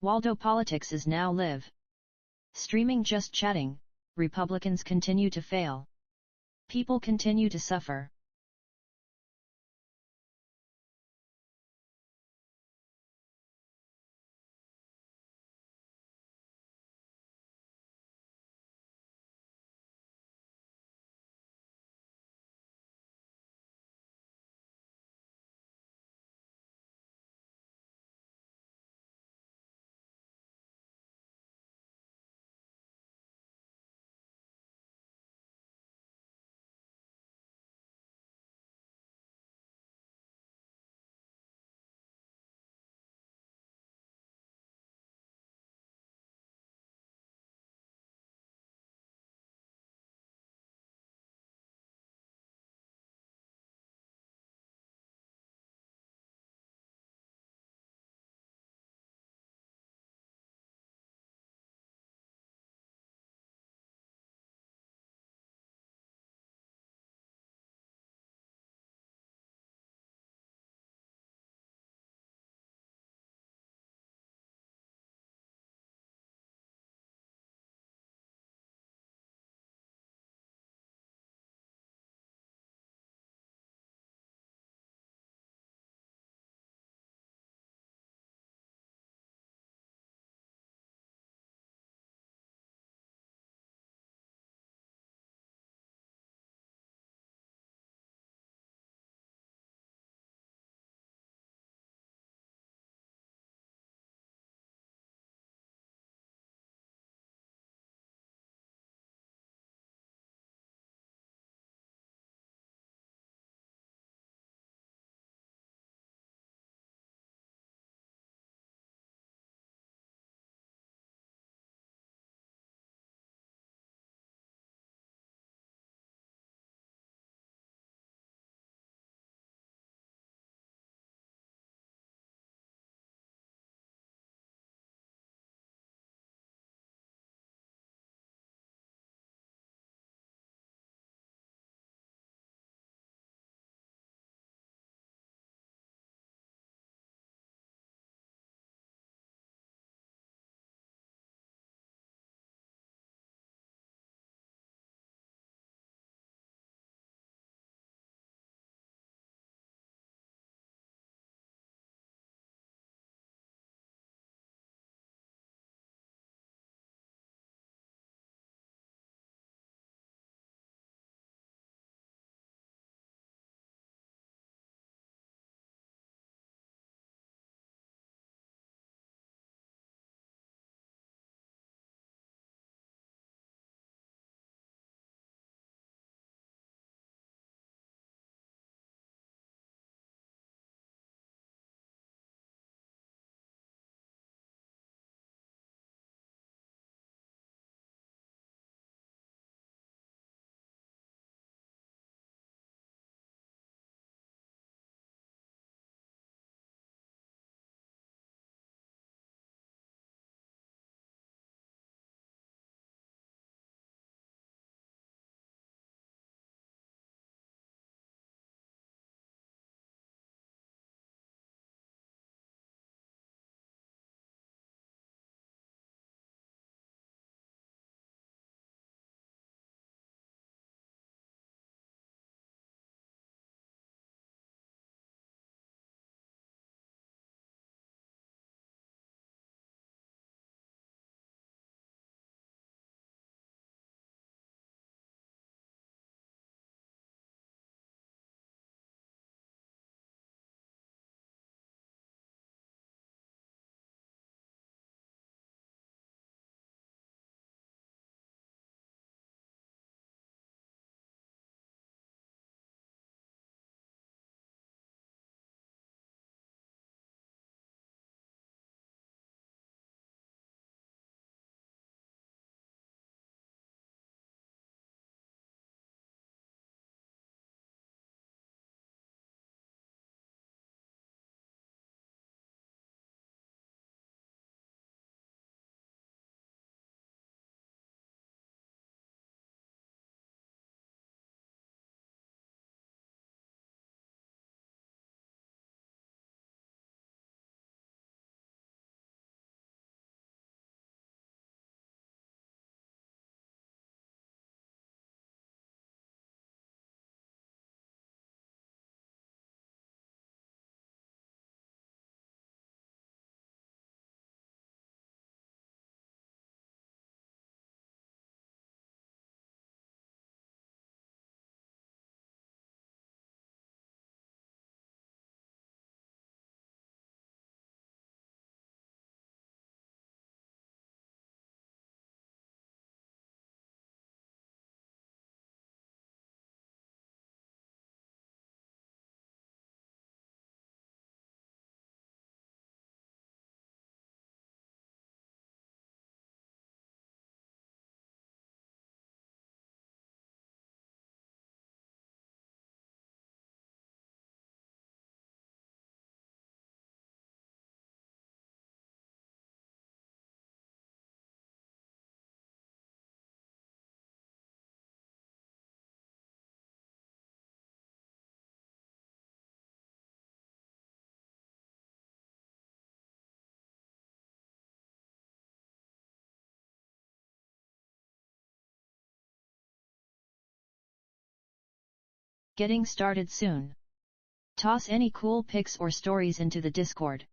Waldo Politics is now live streaming, just chatting. Republicans continue to fail. People continue to suffer. Getting started soon. Toss any cool pics or stories into the Discord.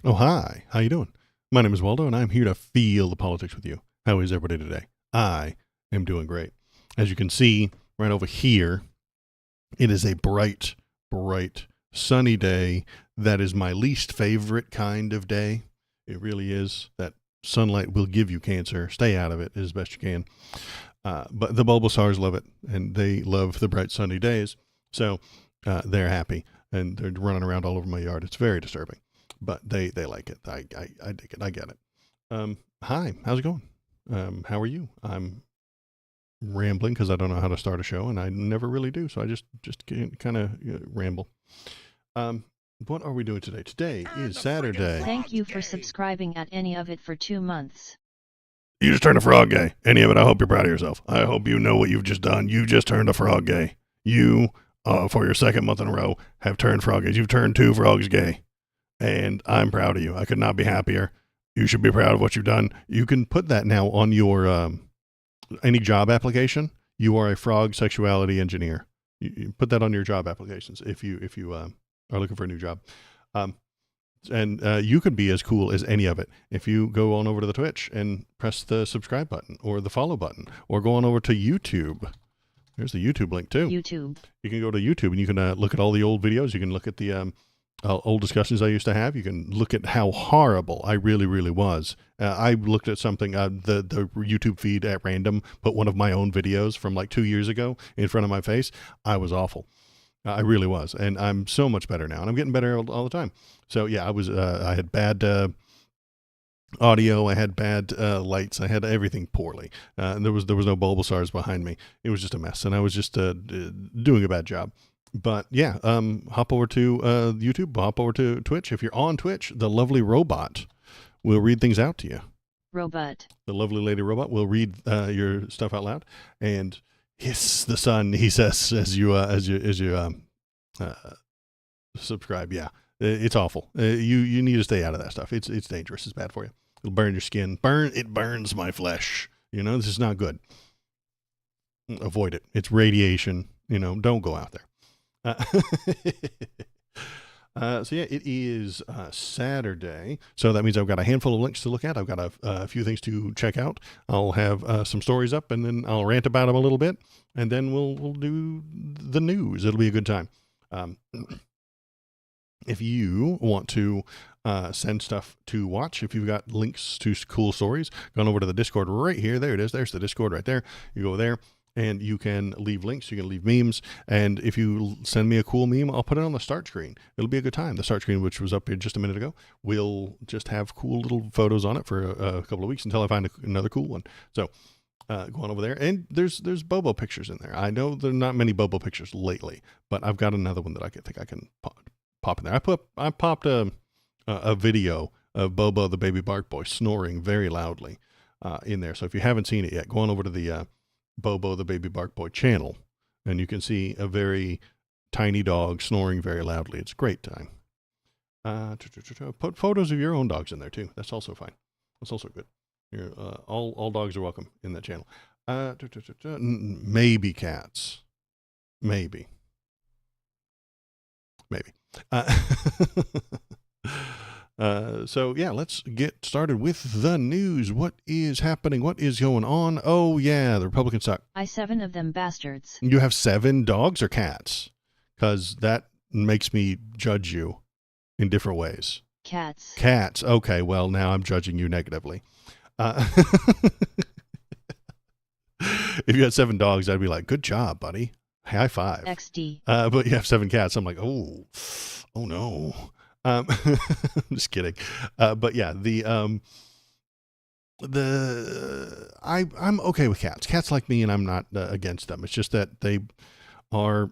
Oh, hi. How you doing? My name is Waldo, and I'm here to feel the politics with you. How is everybody today? I am doing great. As you can see right over here, it is a bright, sunny day. That is my least favorite kind of day. It really is. That sunlight will give you cancer. Stay out of it as best you can. But the Bulbasaurs love it, and they love the bright, sunny days. So they're happy, and they're running around all over my yard. It's very disturbing, but they like it. I dig it. I get it. Hi, how's it going? How are you? I'm rambling because I don't know how to start a show, and I never really do. So I just kind of ramble. What are we doing today? Today is Saturday. Thank you for subscribing at any of it for 2 months. You just turned a frog gay. Any of it, I hope you're proud of yourself. I hope you know what you've just done. You just turned a frog gay. You, for your second month in a row, have turned frog gays. You've turned 2 frogs gay. And I'm proud of you. I could not be happier. You should be proud of what you've done. You can put that now on your any job application. You are a frog sexuality engineer. You put that on your job applications if you are looking for a new job. And you could be as cool as any of it if you go on over to the Twitch and press the subscribe button or the follow button, or go on over to YouTube. There's the YouTube link too. YouTube. You can go to YouTube and you can look at all the old videos. You can look at the old discussions I used to have. You can look at how horrible I really was. I looked at something, the YouTube feed at random, put one of my own videos from like 2 years ago in front of my face. I was awful. I really was. And I'm so much better now. And I'm getting better all the time. So yeah, I had bad audio. I had bad lights. I had everything poorly. And there was no Bulbasaurs behind me. It was just a mess. And I was just doing a bad job. But yeah, hop over to YouTube, hop over to Twitch. If you're on Twitch, the lovely robot will read things out to you. Robot. The lovely lady robot will read your stuff out loud and hiss the sun. He says as you subscribe. Yeah, it's awful. You need to stay out of that stuff. It's dangerous. It's bad for you. It'll burn your skin. It burns my flesh. This is not good. Avoid it. It's radiation. Don't go out there. So yeah, it is Saturday. So that means I've got a handful of links to look at. I've got a few things to check out. I'll have some stories up, and then I'll rant about them a little bit, and then we'll do the news. It'll be a good time. If you want to send stuff to watch, if you've got links to cool stories, go on over to the Discord right here. There it is. There's the Discord right there. You go there. And you can leave links, you can leave memes, and if you send me a cool meme, I'll put it on the start screen. It'll be a good time. The start screen, which was up here just a minute ago, will just have cool little photos on it for a couple of weeks until I find another cool one. So go on over there, and there's Bobo pictures in there. I know there are not many Bobo pictures lately, but I've got another one that I think I can pop in there. I popped a video of Bobo the baby bark boy snoring very loudly in there. So if you haven't seen it yet, go on over to the Bobo the baby bark boy channel, and you can see a very tiny dog snoring very loudly. It's a great time. Put photos of your own dogs in there too. That's also fine. That's also good. All dogs are welcome in that channel. Maybe cats. Maybe. So yeah, let's get started with the news. What is happening? What is going on? Oh yeah, the Republicans suck. 7 of them bastards. You have 7 dogs or cats? Because that makes me judge you in different ways. Cats. Cats. Okay, well now I'm judging you negatively. If you had 7 dogs, I'd be like, good job, buddy. High five. XD. But you have 7 cats. I'm like, oh no. I'm just kidding. But yeah, I'm okay with cats. Cats like me, and I'm not against them. It's just that they are.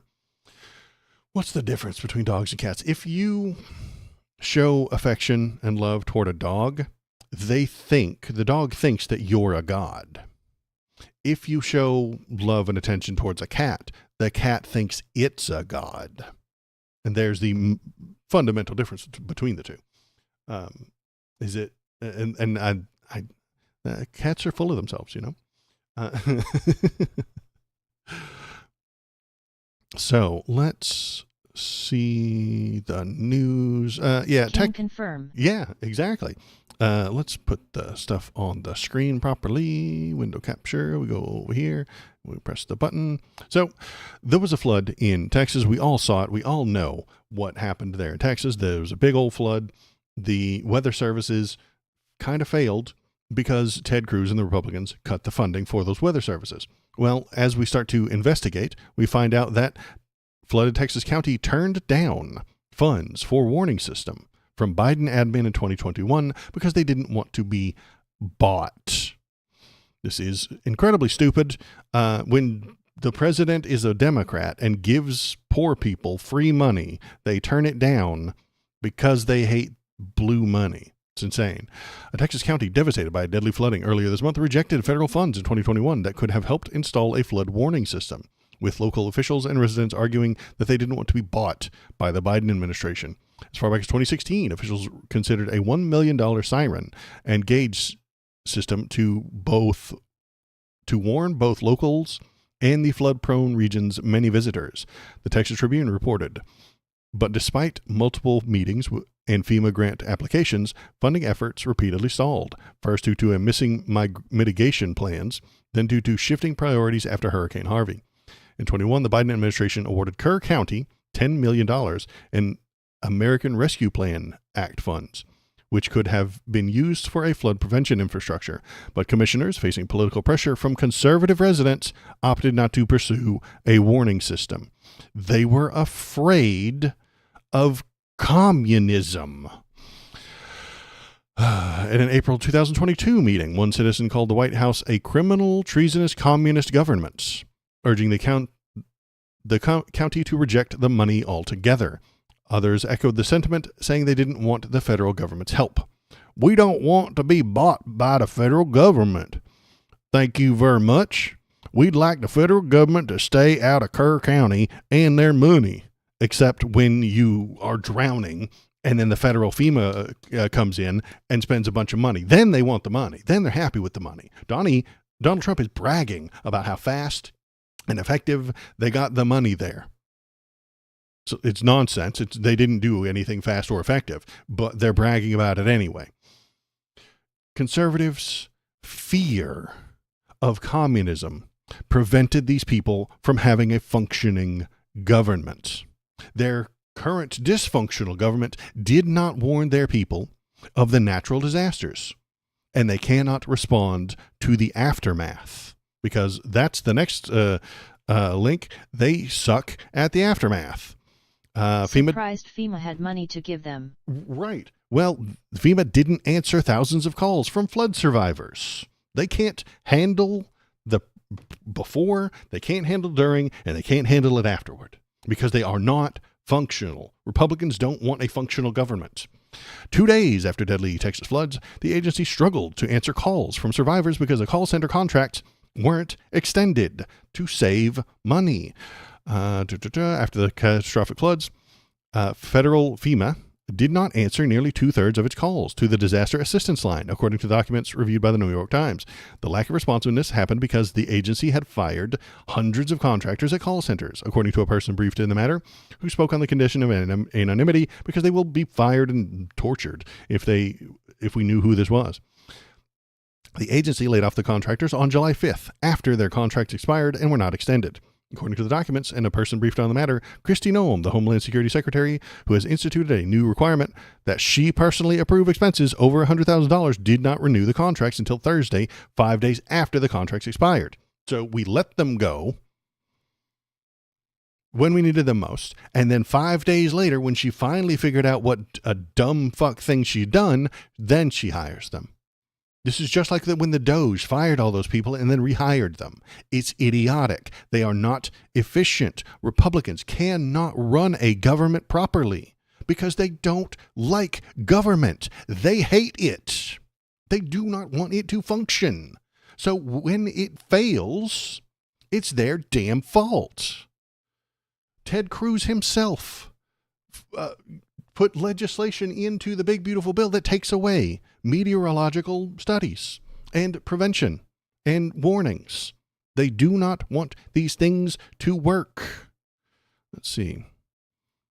What's the difference between dogs and cats? If you show affection and love toward a dog, the dog thinks that you're a god. If you show love and attention towards a cat, the cat thinks it's a god. And there's the fundamental difference between the two. Is it? And cats are full of themselves, So let's see the news. Yeah, Can confirm. Yeah, exactly. Let's put the stuff on the screen properly. Window capture. We go over here. We press the button. So there was a flood in Texas. We all saw it. We all know what happened there in Texas. There was a big old flood. The weather services kind of failed because Ted Cruz and the Republicans cut the funding for those weather services. Well, as we start to investigate, we find out that flooded Texas County turned down funds for warning system from Biden admin in 2021 because they didn't want to be bought. This is incredibly stupid. When the president is a Democrat and gives poor people free money, they turn it down because they hate blue money. It's insane. A Texas county devastated by deadly flooding earlier this month rejected federal funds in 2021 that could have helped install a flood warning system, with local officials and residents arguing that they didn't want to be bought by the Biden administration. As far back as 2016, officials considered a $1 million siren and gauge system to warn both locals and the flood-prone region's many visitors, the Texas Tribune reported. But despite multiple meetings and FEMA grant applications, funding efforts repeatedly stalled, first due to missing mitigation plans, then due to shifting priorities after Hurricane Harvey. In 2021, the Biden administration awarded Kerr County $10 million in American Rescue Plan Act funds, which could have been used for a flood prevention infrastructure. But commissioners, facing political pressure from conservative residents, opted not to pursue a warning system. They were afraid of communism. At an April 2022 meeting, one citizen called the White House a criminal, treasonous communist government, urging the county to reject the money altogether. Others echoed the sentiment, saying they didn't want the federal government's help. We don't want to be bought by the federal government. Thank you very much. We'd like the federal government to stay out of Kerr County and their money, except when you are drowning and then the federal FEMA comes in and spends a bunch of money. Then they want the money. Then they're happy with the money. Donald Trump is bragging about how fast and effective they got the money there. So it's nonsense. They didn't do anything fast or effective, but they're bragging about it anyway. Conservatives' fear of communism prevented these people from having a functioning government. Their current dysfunctional government did not warn their people of the natural disasters, and they cannot respond to the aftermath, because that's the next link. They suck at the aftermath. Surprised FEMA had money to give them. Right. Well, FEMA didn't answer thousands of calls from flood survivors. They can't handle the before, they can't handle during, and they can't handle it afterward because they are not functional. Republicans don't want a functional government. 2 days after deadly Texas floods, the agency struggled to answer calls from survivors because the call center contracts weren't extended to save money. After the catastrophic floods, federal FEMA did not answer nearly 2/3 of its calls to the disaster assistance line, according to documents reviewed by the New York Times. The lack of responsiveness happened because the agency had fired hundreds of contractors at call centers, according to a person briefed in the matter, who spoke on the condition of anonymity because they will be fired and tortured if we knew who this was. The agency laid off the contractors on July 5th, after their contracts expired and were not extended. According to the documents and a person briefed on the matter, Kristi Noem, the Homeland Security Secretary, who has instituted a new requirement that she personally approve expenses over $100,000, did not renew the contracts until Thursday, 5 days after the contracts expired. So we let them go when we needed them most, and then 5 days later, when she finally figured out what a dumb fuck thing she'd done, then she hires them. This is just like when the Doge fired all those people and then rehired them. It's idiotic. They are not efficient. Republicans cannot run a government properly because they don't like government. They hate it. They do not want it to function. So when it fails, it's their damn fault. Ted Cruz himself put legislation into the big beautiful bill that takes away meteorological studies and prevention and warnings. They do not want these things to work. Let's see.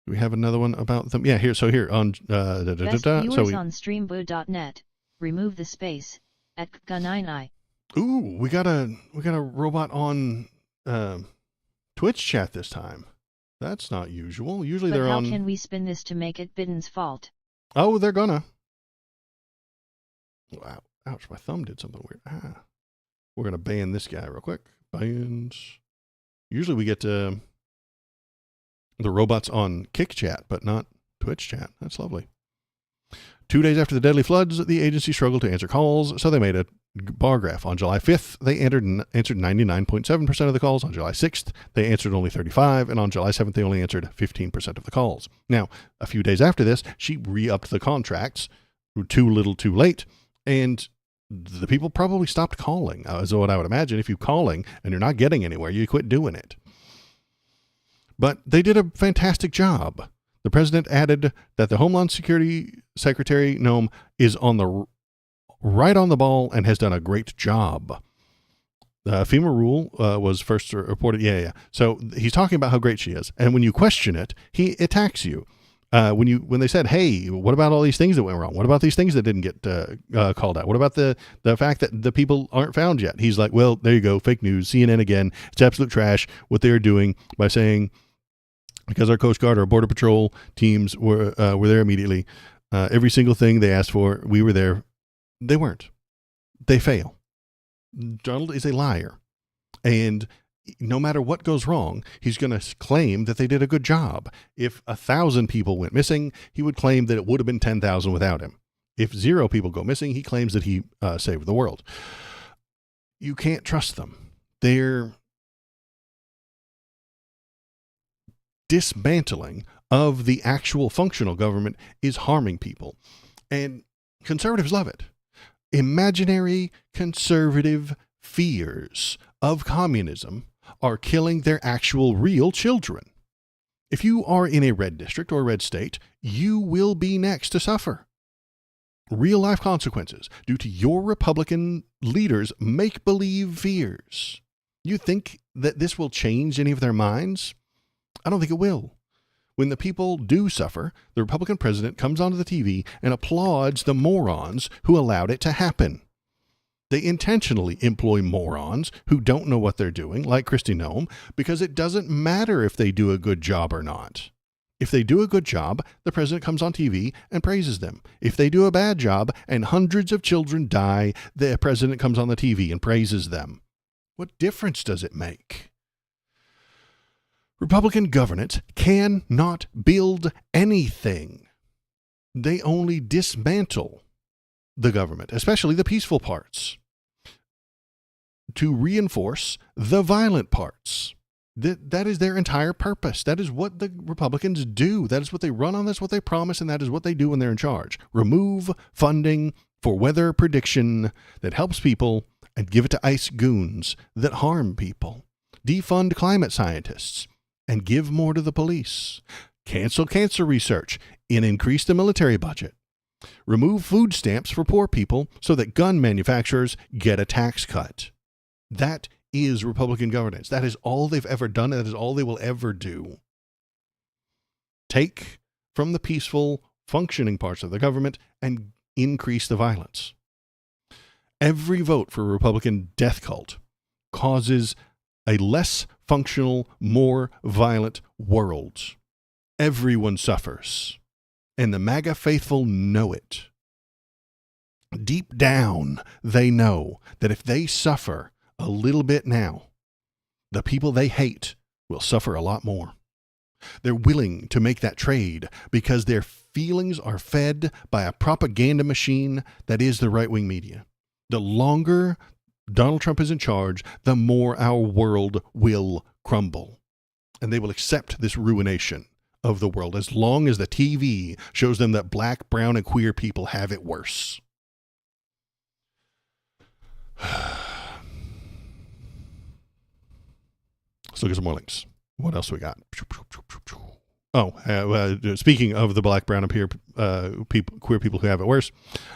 Do we have another one about them? Yeah, here. So here on Best viewers on streamboo.net. Remove the space at K9I. Ooh, we got a robot on Twitch chat this time. That's not usual. Usually they're on. How can we spin this to make it Biden's fault? Oh, they're gonna. Wow. Ouch, my thumb did something weird. We're going to ban this guy real quick. Bans. Usually we get the robots on Kick Chat, but not Twitch Chat. That's lovely. 2 days after the deadly floods, the agency struggled to answer calls, so they made a bar graph. On July 5th, they answered 99.7% of the calls. On July 6th, they answered only 35%, and on July 7th, they only answered 15% of the calls. Now, a few days after this, she re-upped the contracts, too little, too late, and the people probably stopped calling. Is what I would imagine. If you're calling and you're not getting anywhere, you quit doing it. But they did a fantastic job. The president added that the Homeland Security Secretary, Noam, is right on the ball and has done a great job. FEMA rule was first reported. Yeah. So he's talking about how great she is. And when you question it, he attacks you. When they said, hey, what about all these things that went wrong? What about these things that didn't get called out? What about the fact that the people aren't found yet? He's like, well, there you go. Fake news. CNN again. It's absolute trash what they're doing by saying, because our Coast Guard, our Border Patrol teams were there immediately. Every single thing they asked for, we were there. They weren't. They fail. Donald is a liar. And no matter what goes wrong, he's going to claim that they did a good job. If 1,000 people went missing, he would claim that it would have been 10,000 without him. If 0 people go missing, he claims that he saved the world. You can't trust them. Their dismantling of the actual functional government is harming people. And conservatives love it. Imaginary conservative fears of communism are killing their actual real children. If you are in a red district or red state, you will be next to suffer real life consequences due to your Republican leaders' make-believe fears. You think that this will change any of their minds? I don't think it will. When the people do suffer, the Republican president comes onto the TV and applauds the morons who allowed it to happen. They intentionally employ morons who don't know what they're doing, like Kristi Noem, because it doesn't matter if they do a good job or not. If they do a good job, the president comes on TV and praises them. If they do a bad job and hundreds of children die, the president comes on the TV and praises them. What difference does it make? Republican governance cannot build anything. They only dismantle the government, especially the peaceful parts, to reinforce the violent parts. That is their entire purpose. That is what the Republicans do. That is what they run on. That's what they promise, and that is what they do when they're in charge. Remove funding for weather prediction that helps people and give it to ICE goons that harm people. Defund climate scientists and give more to the police. Cancel cancer research and increase the military budget. Remove food stamps for poor people so that gun manufacturers get a tax cut. That is Republican governance. That is all they've ever done, and that is all they will ever do. Take from the peaceful, functioning parts of the government and increase the violence. Every vote for a Republican death cult causes a less functional, more violent world. Everyone suffers. And the MAGA faithful know it. Deep down, they know that if they suffer a little bit now, the people they hate will suffer a lot more. They're willing to make that trade because their feelings are fed by a propaganda machine that is the right-wing media. The longer Donald Trump is in charge, the more our world will crumble. And they will accept this ruination of the world as long as the TV shows them that black, brown, and queer people have it worse. Let's look at some more links. What else we got? Speaking of the black, brown, and queer people who have it worse,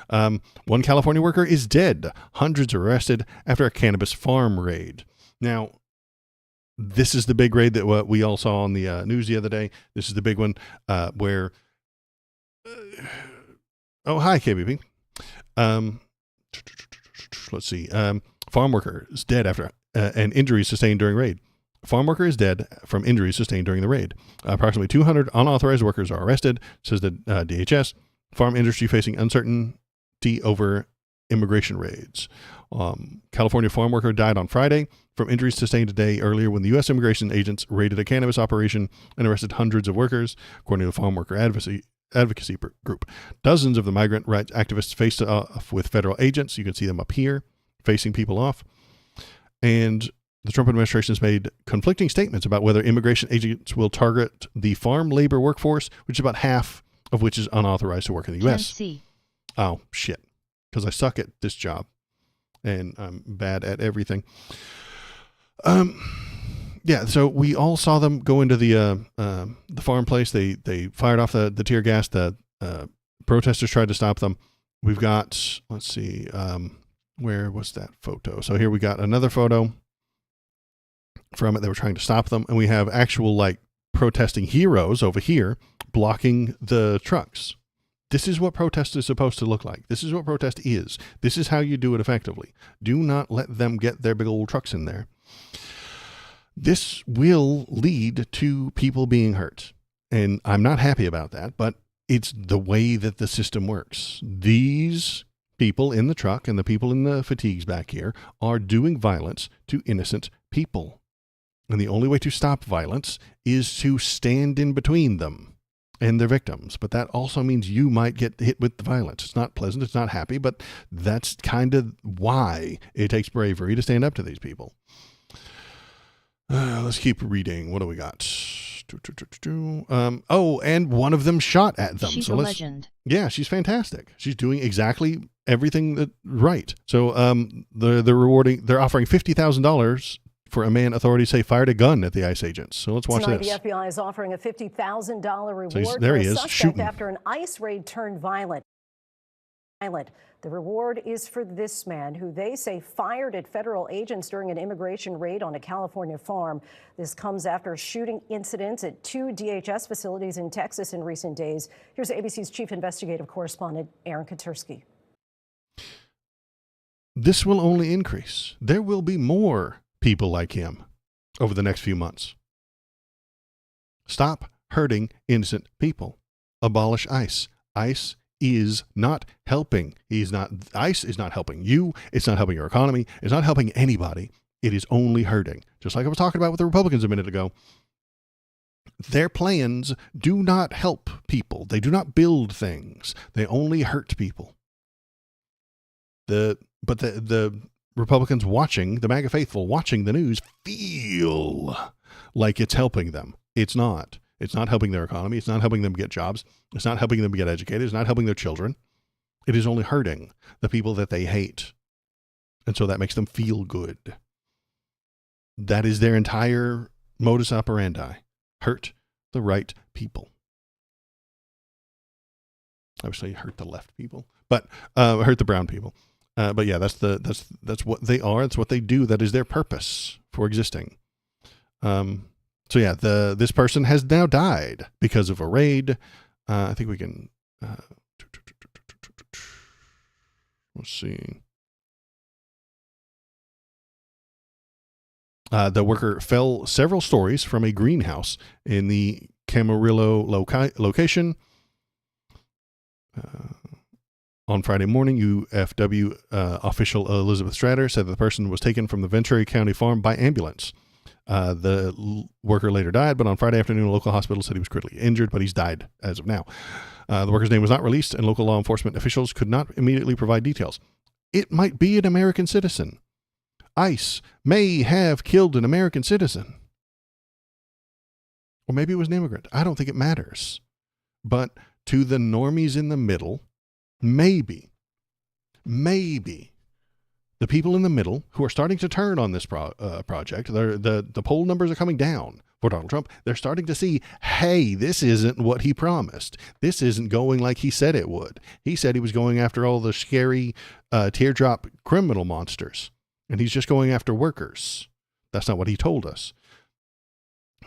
one California worker is dead. Hundreds arrested after a cannabis farm raid. Now, This is the big raid that what we all saw on the news the other day. This is the big one where. Oh, hi, KBP. Let's see. Farm worker is dead after and injuries sustained during raid. Farm worker is dead from injuries sustained during the raid. Approximately 200 unauthorized workers are arrested, says the DHS. Farm industry facing uncertainty over immigration raids. California farm worker died on Friday from injuries sustained a day earlier when the U.S. immigration agents raided a cannabis operation and arrested hundreds of workers, according to the farm worker advocacy group. Dozens of the migrant rights activists faced off with federal agents. You can see them up here facing people off. And the Trump administration has made conflicting statements about whether immigration agents will target the farm labor workforce, which is about half of which is unauthorized to work in the U.S. Oh, shit. Because I suck at this job and I'm bad at everything. Yeah, so we all saw them go into the farm place. They fired off the tear gas. The protesters tried to stop them. We've got, let's see, where was that photo? So here we got another photo from it. They were trying to stop them. And we have actual, like, protesting heroes over here blocking the trucks. This is what protest is supposed to look like. This is what protest is. This is how you do it effectively. Do not let them get their big old trucks in there. This will lead to people being hurt. And I'm not happy about that, but it's the way that the system works. These people in the truck and the people in the fatigues back here are doing violence to innocent people. And the only way to stop violence is to stand in between them and their victims. But that also means you might get hit with the violence. It's not pleasant. It's not happy, but that's kind of why it takes bravery to stand up to these people. Let's keep reading. What do we got? Oh, and one of them shot at them. She's a legend. Yeah, she's fantastic. She's doing exactly everything right. So they're offering $50,000 for a man authorities say fired a gun at the ICE agents. So let's watch this. The FBI is offering a $50,000 reward so there he for a is, suspect shooting. After an ICE raid turned violent. The reward is for this man, who they say fired at federal agents during an immigration raid on a California farm. This comes after shooting incidents at 2 DHS facilities in Texas in recent days. Here's ABC's chief investigative correspondent, Aaron Katursky. This will only increase. There will be more people like him over the next few months. Stop hurting innocent people. Abolish ICE. ICE is not helping. ICE is not helping you. It's not helping your economy. It's not helping anybody. It is only hurting. Just like I was talking about with the Republicans a minute ago. Their plans do not help people. They do not build things. They only hurt people. But the Republicans watching, the MAGA faithful watching the news, feel like it's helping them. It's not. It's not helping their economy. It's not helping them get jobs. It's not helping them get educated. It's not helping their children. It is only hurting the people that they hate. And so that makes them feel good. That is their entire modus operandi. Hurt the right people. I would say hurt the left people, but hurt the brown people. But yeah, that's what they are. It's what they do. That is their purpose for existing. So yeah, this person has now died because of a raid. I think we can. Let's see. The worker fell several stories from a greenhouse in the Camarillo location. On Friday morning, UFW official Elizabeth Strader said that the person was taken from the Ventura County farm by ambulance. The worker later died, but on Friday afternoon, a local hospital said he was critically injured, but he's died as of now. The worker's name was not released, and local law enforcement officials could not immediately provide details. It might be an American citizen. ICE may have killed an American citizen. Or maybe it was an immigrant. I don't think it matters. But to the normies in the middle, maybe the people in the middle who are starting to turn on this project, the poll numbers are coming down for Donald Trump. They're starting to see, hey, this isn't what he promised. This isn't going like he said it would. He said he was going after all the scary teardrop criminal monsters, and he's just going after workers. That's not what he told us.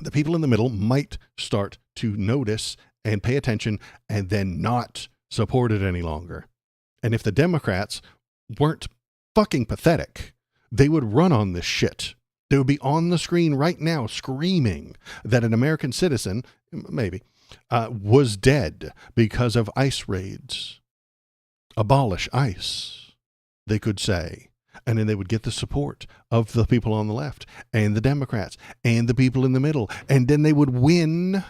the people in the middle might start to notice and pay attention and then not support it any longer. And if the Democrats weren't fucking pathetic, they would run on this shit. They would be on the screen right now screaming that an American citizen, maybe, was dead because of ICE raids. Abolish ICE, they could say. And then they would get the support of the people on the left and the Democrats and the people in the middle. And then they would win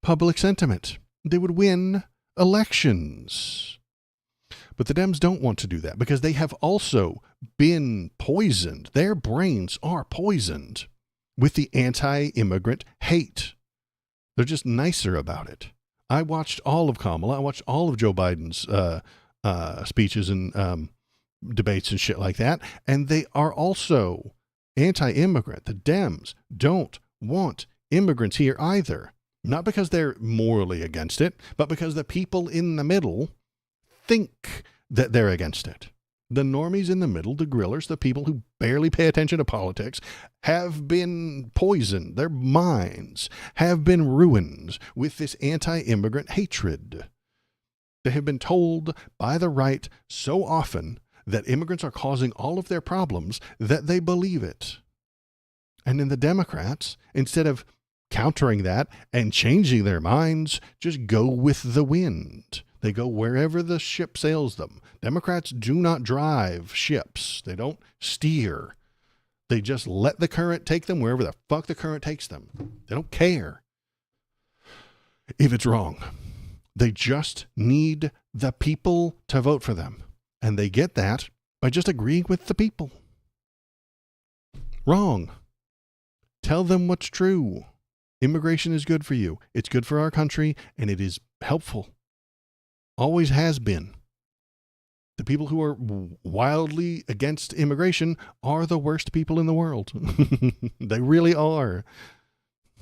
public sentiment. They would win elections. But the Dems don't want to do that because they have also been poisoned. Their brains are poisoned with the anti-immigrant hate. They're just nicer about it. I watched all of Kamala. I watched all of Joe Biden's speeches and debates and shit like that. And they are also anti-immigrant. The Dems don't want immigrants here either. Not because they're morally against it, but because the people in the middle think that they're against it. The normies in the middle, the grillers, the people who barely pay attention to politics, have been poisoned. Their minds have been ruined with this anti-immigrant hatred. They have been told by the right so often that immigrants are causing all of their problems that they believe it. And then the Democrats, instead of countering that and changing their minds, just go with the wind. They go wherever the ship sails them. Democrats do not drive ships. They don't steer. They just let the current take them wherever the fuck the current takes them. They don't care if it's wrong. They just need the people to vote for them. And they get that by just agreeing with the people. Wrong. Tell them what's true. Immigration is good for you. It's good for our country, and it is helpful. Always has been. The people who are wildly against immigration are the worst people in the world. They really are.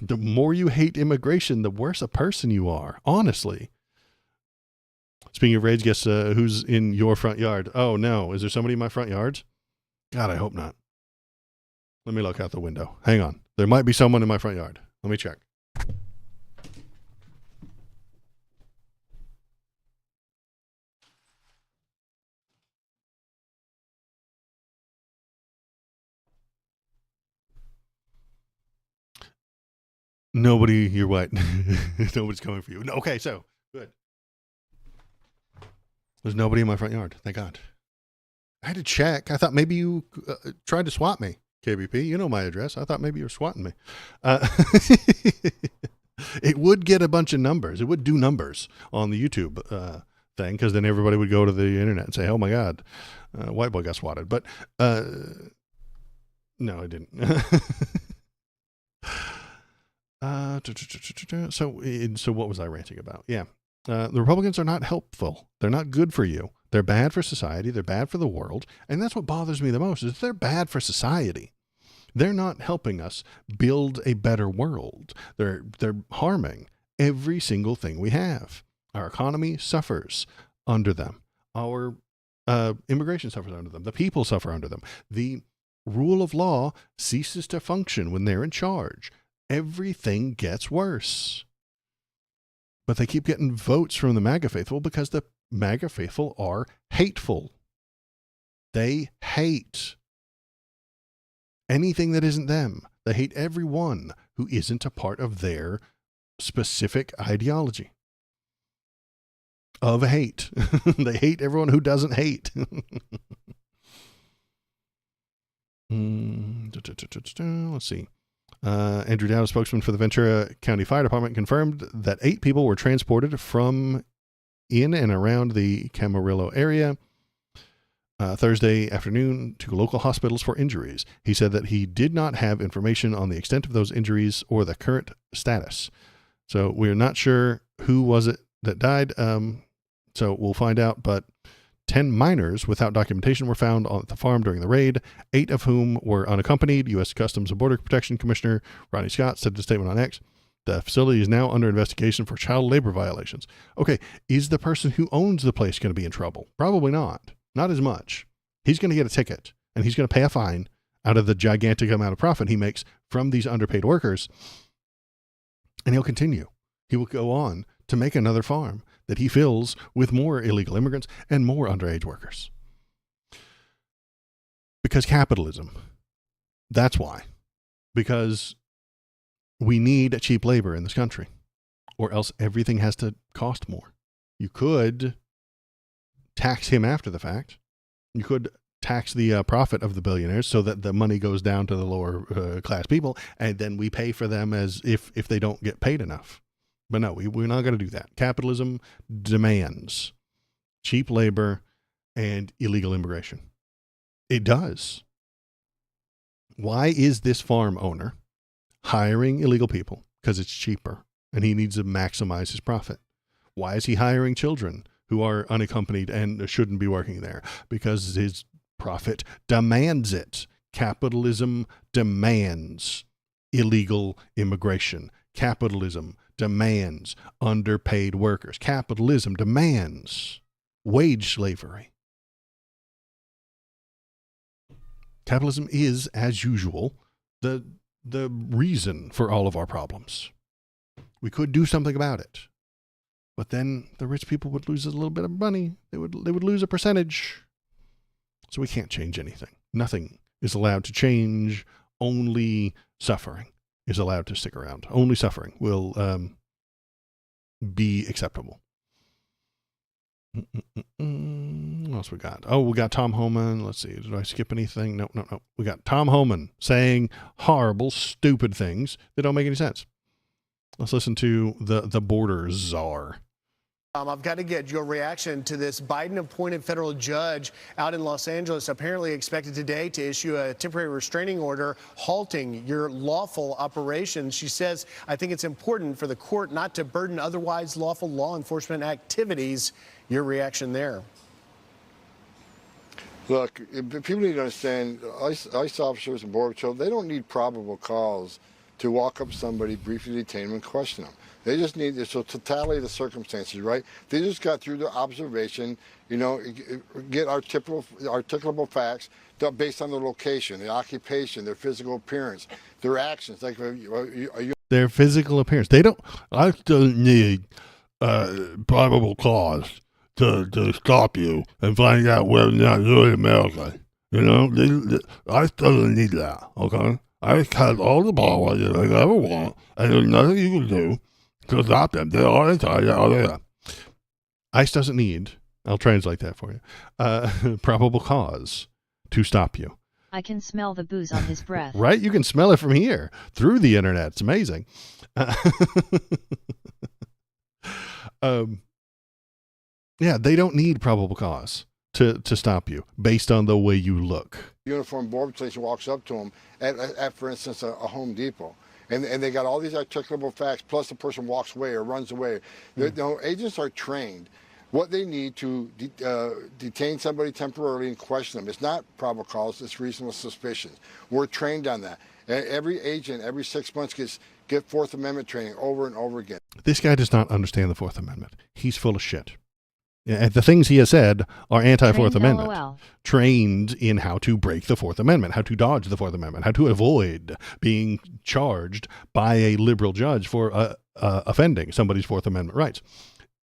The more you hate immigration, the worse a person you are, honestly. Speaking of raids, guess who's in your front yard? Oh, no. Is there somebody in my front yard? God, I hope not. Let me look out the window. Hang on. There might be someone in my front yard. Let me check. Nobody, you're white. Nobody's coming for you. No, okay, so, good. There's nobody in my front yard. Thank God. I had to check. I thought maybe you tried to swat me, KBP. You know my address. I thought maybe you were swatting me. It would get a bunch of numbers. It would do numbers on the YouTube thing, because then everybody would go to the internet and say, oh, my God, white boy got swatted. But no, I didn't. So what was I ranting about? Yeah. The Republicans are not helpful. They're not good for you. They're bad for society. They're bad for the world. And that's what bothers me the most, is they're bad for society. They're not helping us build a better world. They're harming every single thing we have. Our economy suffers under them. Our immigration suffers under them. The people suffer under them. The rule of law ceases to function when they're in charge. Everything gets worse. But they keep getting votes from the MAGA faithful because the MAGA faithful are hateful. They hate anything that isn't them. They hate everyone who isn't a part of their specific ideology of hate. They hate everyone who doesn't hate. Let's see. Andrew Down, a spokesman for the Ventura County Fire Department, confirmed that 8 people were transported from in and around the Camarillo area Thursday afternoon to local hospitals for injuries. He said that he did not have information on the extent of those injuries or the current status. So we're not sure who was it that died. So we'll find out, but 10 minors without documentation were found on the farm during the raid, 8 of whom were unaccompanied. U.S. Customs and Border Protection Commissioner Ronnie Scott said in a statement on X, the facility is now under investigation for child labor violations. Okay, is the person who owns the place going to be in trouble? Probably not. Not as much. He's going to get a ticket, and he's going to pay a fine, out of the gigantic amount of profit he makes from these underpaid workers. And he'll continue. He will go on to make another farm that he fills with more illegal immigrants and more underage workers. Because capitalism. That's why. Because we need cheap labor in this country, or else everything has to cost more. You could tax him after the fact. You could tax the profit of the billionaires so that the money goes down to the lower class people, and then we pay for them as if they don't get paid enough. But no, we're not going to do that. Capitalism demands cheap labor and illegal immigration. It does. Why is this farm owner hiring illegal people? Because it's cheaper, and he needs to maximize his profit. Why is he hiring children who are unaccompanied and shouldn't be working there? Because his profit demands it. Capitalism demands illegal immigration. Capitalism demands underpaid workers. Capitalism demands wage slavery. Capitalism is, as usual, the reason for all of our problems. We could do something about it, but then the rich people would lose a little bit of money. They would lose a percentage. So we can't change anything. Nothing is allowed to change. Only suffering is allowed to stick around. Only suffering will be acceptable. What else we got? Oh, we got Tom Homan. Let's see. Did I skip anything? No. We got Tom Homan saying horrible, stupid things that don't make any sense. Let's listen to the border czar. I've got to get your reaction to this Biden-appointed federal judge out in Los Angeles, apparently expected today to issue a temporary restraining order halting your lawful operations. She says, I think it's important for the court not to burden otherwise lawful law enforcement activities. Your reaction there? Look, people need to understand, ICE officers and Border Patrol, they don't need probable cause to walk up to somebody, briefly detain them, and question them. They just need the totality of the circumstances, right? They just got through the observation, get articulable facts based on their location, their occupation, their physical appearance, their actions. Like, their physical appearance. They don't. I still need probable cause to stop you and find out whether or not you're American. I still need that. Okay. I had all the power that I ever want, and there's nothing you can do to stop them. They're all there. ICE doesn't need, I'll translate that for you, probable cause to stop you. I can smell the booze on his breath. Right? You can smell it from here, through the internet. It's amazing. Yeah, they don't need probable cause to stop you based on the way you look. Uniformed border station walks up to them at for instance, a Home Depot. And they got all these articulable facts, plus the person walks away or runs away. Agents are trained. What they need to detain somebody temporarily and question them. It's not probable cause, it's reasonable suspicion. We're trained on that. Every agent, every 6 months, get Fourth Amendment training over and over again. This guy does not understand the Fourth Amendment. He's full of shit. And the things he has said are anti-Fourth Amendment. LOL. Trained in how to break the Fourth Amendment, how to dodge the Fourth Amendment, how to avoid being charged by a liberal judge for offending somebody's Fourth Amendment rights.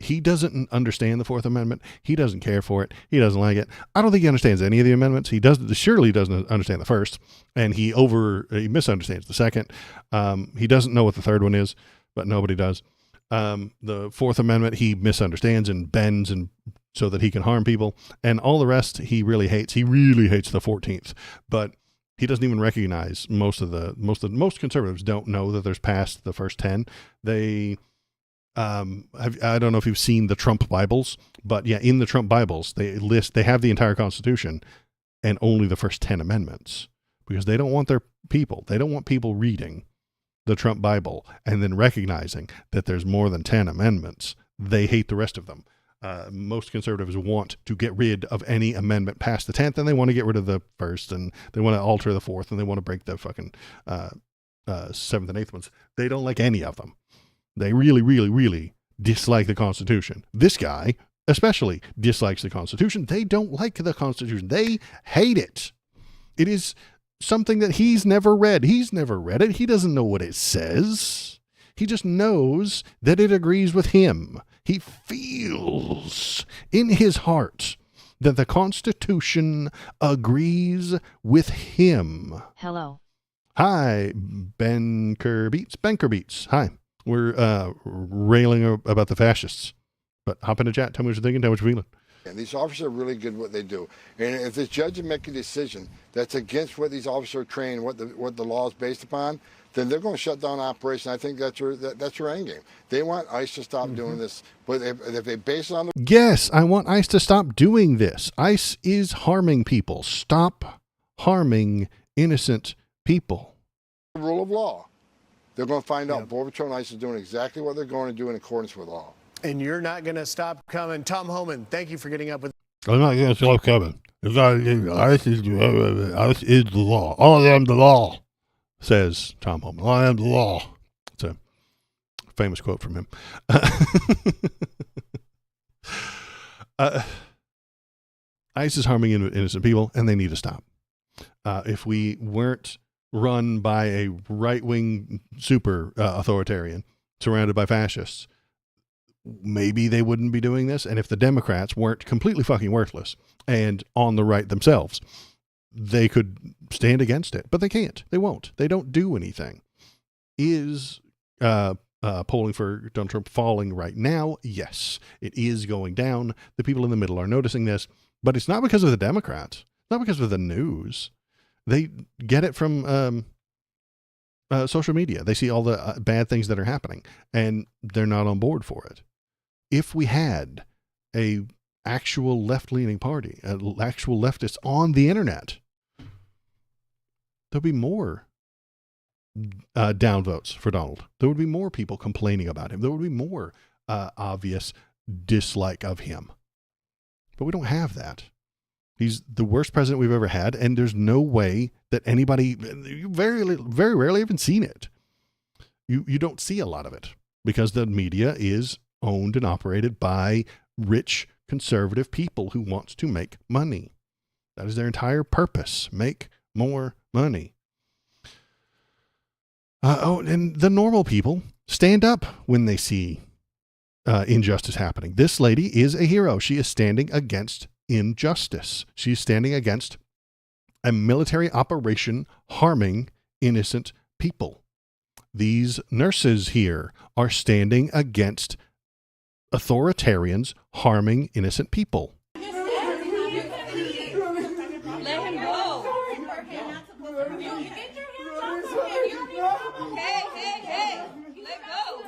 He doesn't understand the Fourth Amendment. He doesn't care for it. He doesn't like it. I don't think he understands any of the amendments. He surely doesn't understand the first, and he misunderstands the second. He doesn't know what the third one is, but nobody does. The Fourth Amendment he misunderstands and bends and so that he can harm people, and all the rest he really hates. He really hates the 14th, but he doesn't even recognize most conservatives don't know that there's past the first 10. They I don't know if you've seen the Trump Bibles, but yeah, in the Trump Bibles they have the entire Constitution and only the first 10 amendments, because they don't want they don't want people reading the Trump Bible and then recognizing that there's more than 10 amendments. They hate the rest of them. Most conservatives want to get rid of any amendment past the 10th, and they want to get rid of the first, and they want to alter the fourth, and they want to break the fucking 7th and 8th ones. They don't like any of them. They really, really, really dislike the Constitution. This guy especially dislikes the Constitution. They don't like the Constitution. They hate it. It is something that he's never read. He's never read it. He doesn't know what it says. He just knows that it agrees with him. He feels in his heart that the Constitution agrees with him. Hello. Hi, Benker Beats. Hi. We're railing about the fascists. But hop in the chat. Tell me what you're thinking. Tell me what you're feeling. And these officers are really good at what they do. And if this judge would make a decision that's against what these officers are trained, what the law is based upon, then they're going to shut down operation. I think that's their end game. They want ICE to stop doing this. But if they base it on the... Yes, I want ICE to stop doing this. ICE is harming people. Stop harming innocent people. rule of law, they're going to find out Border Patrol and ICE is doing exactly what they're going to do in accordance with law. And you're not going to stop coming. Tom Homan, thank you for getting up with. I'm not going to stop coming. ICE is the law. I am the law, says Tom Homan. I am the law. It's a famous quote from him. ICE is harming innocent people, and they need to stop. If we weren't run by a right-wing super authoritarian surrounded by fascists, maybe they wouldn't be doing this. And if the Democrats weren't completely fucking worthless and on the right themselves, they could stand against it. But they can't. They won't. They don't do anything. Is polling for Donald Trump falling right now? Yes. It is going down. The people in the middle are noticing this. But it's not because of the Democrats. It's not because of the news. They get it from social media. They see all the bad things that are happening, and they're not on board for it. If we had a actual left-leaning party, actual leftists on the internet, there'd be more downvotes for Donald. There would be more people complaining about him. There would be more obvious dislike of him. But we don't have that. He's the worst president we've ever had, and there's no way that anybody, very rarely even seen it. You don't see a lot of it because the media is owned and operated by rich conservative people who wants to make money. That is their entire purpose: make more money. And the normal people stand up when they see injustice happening. This lady is a hero. She is standing against injustice. She's standing against a military operation harming innocent people. These nurses here are standing against authoritarians harming innocent people. Let him go. Hey, let go.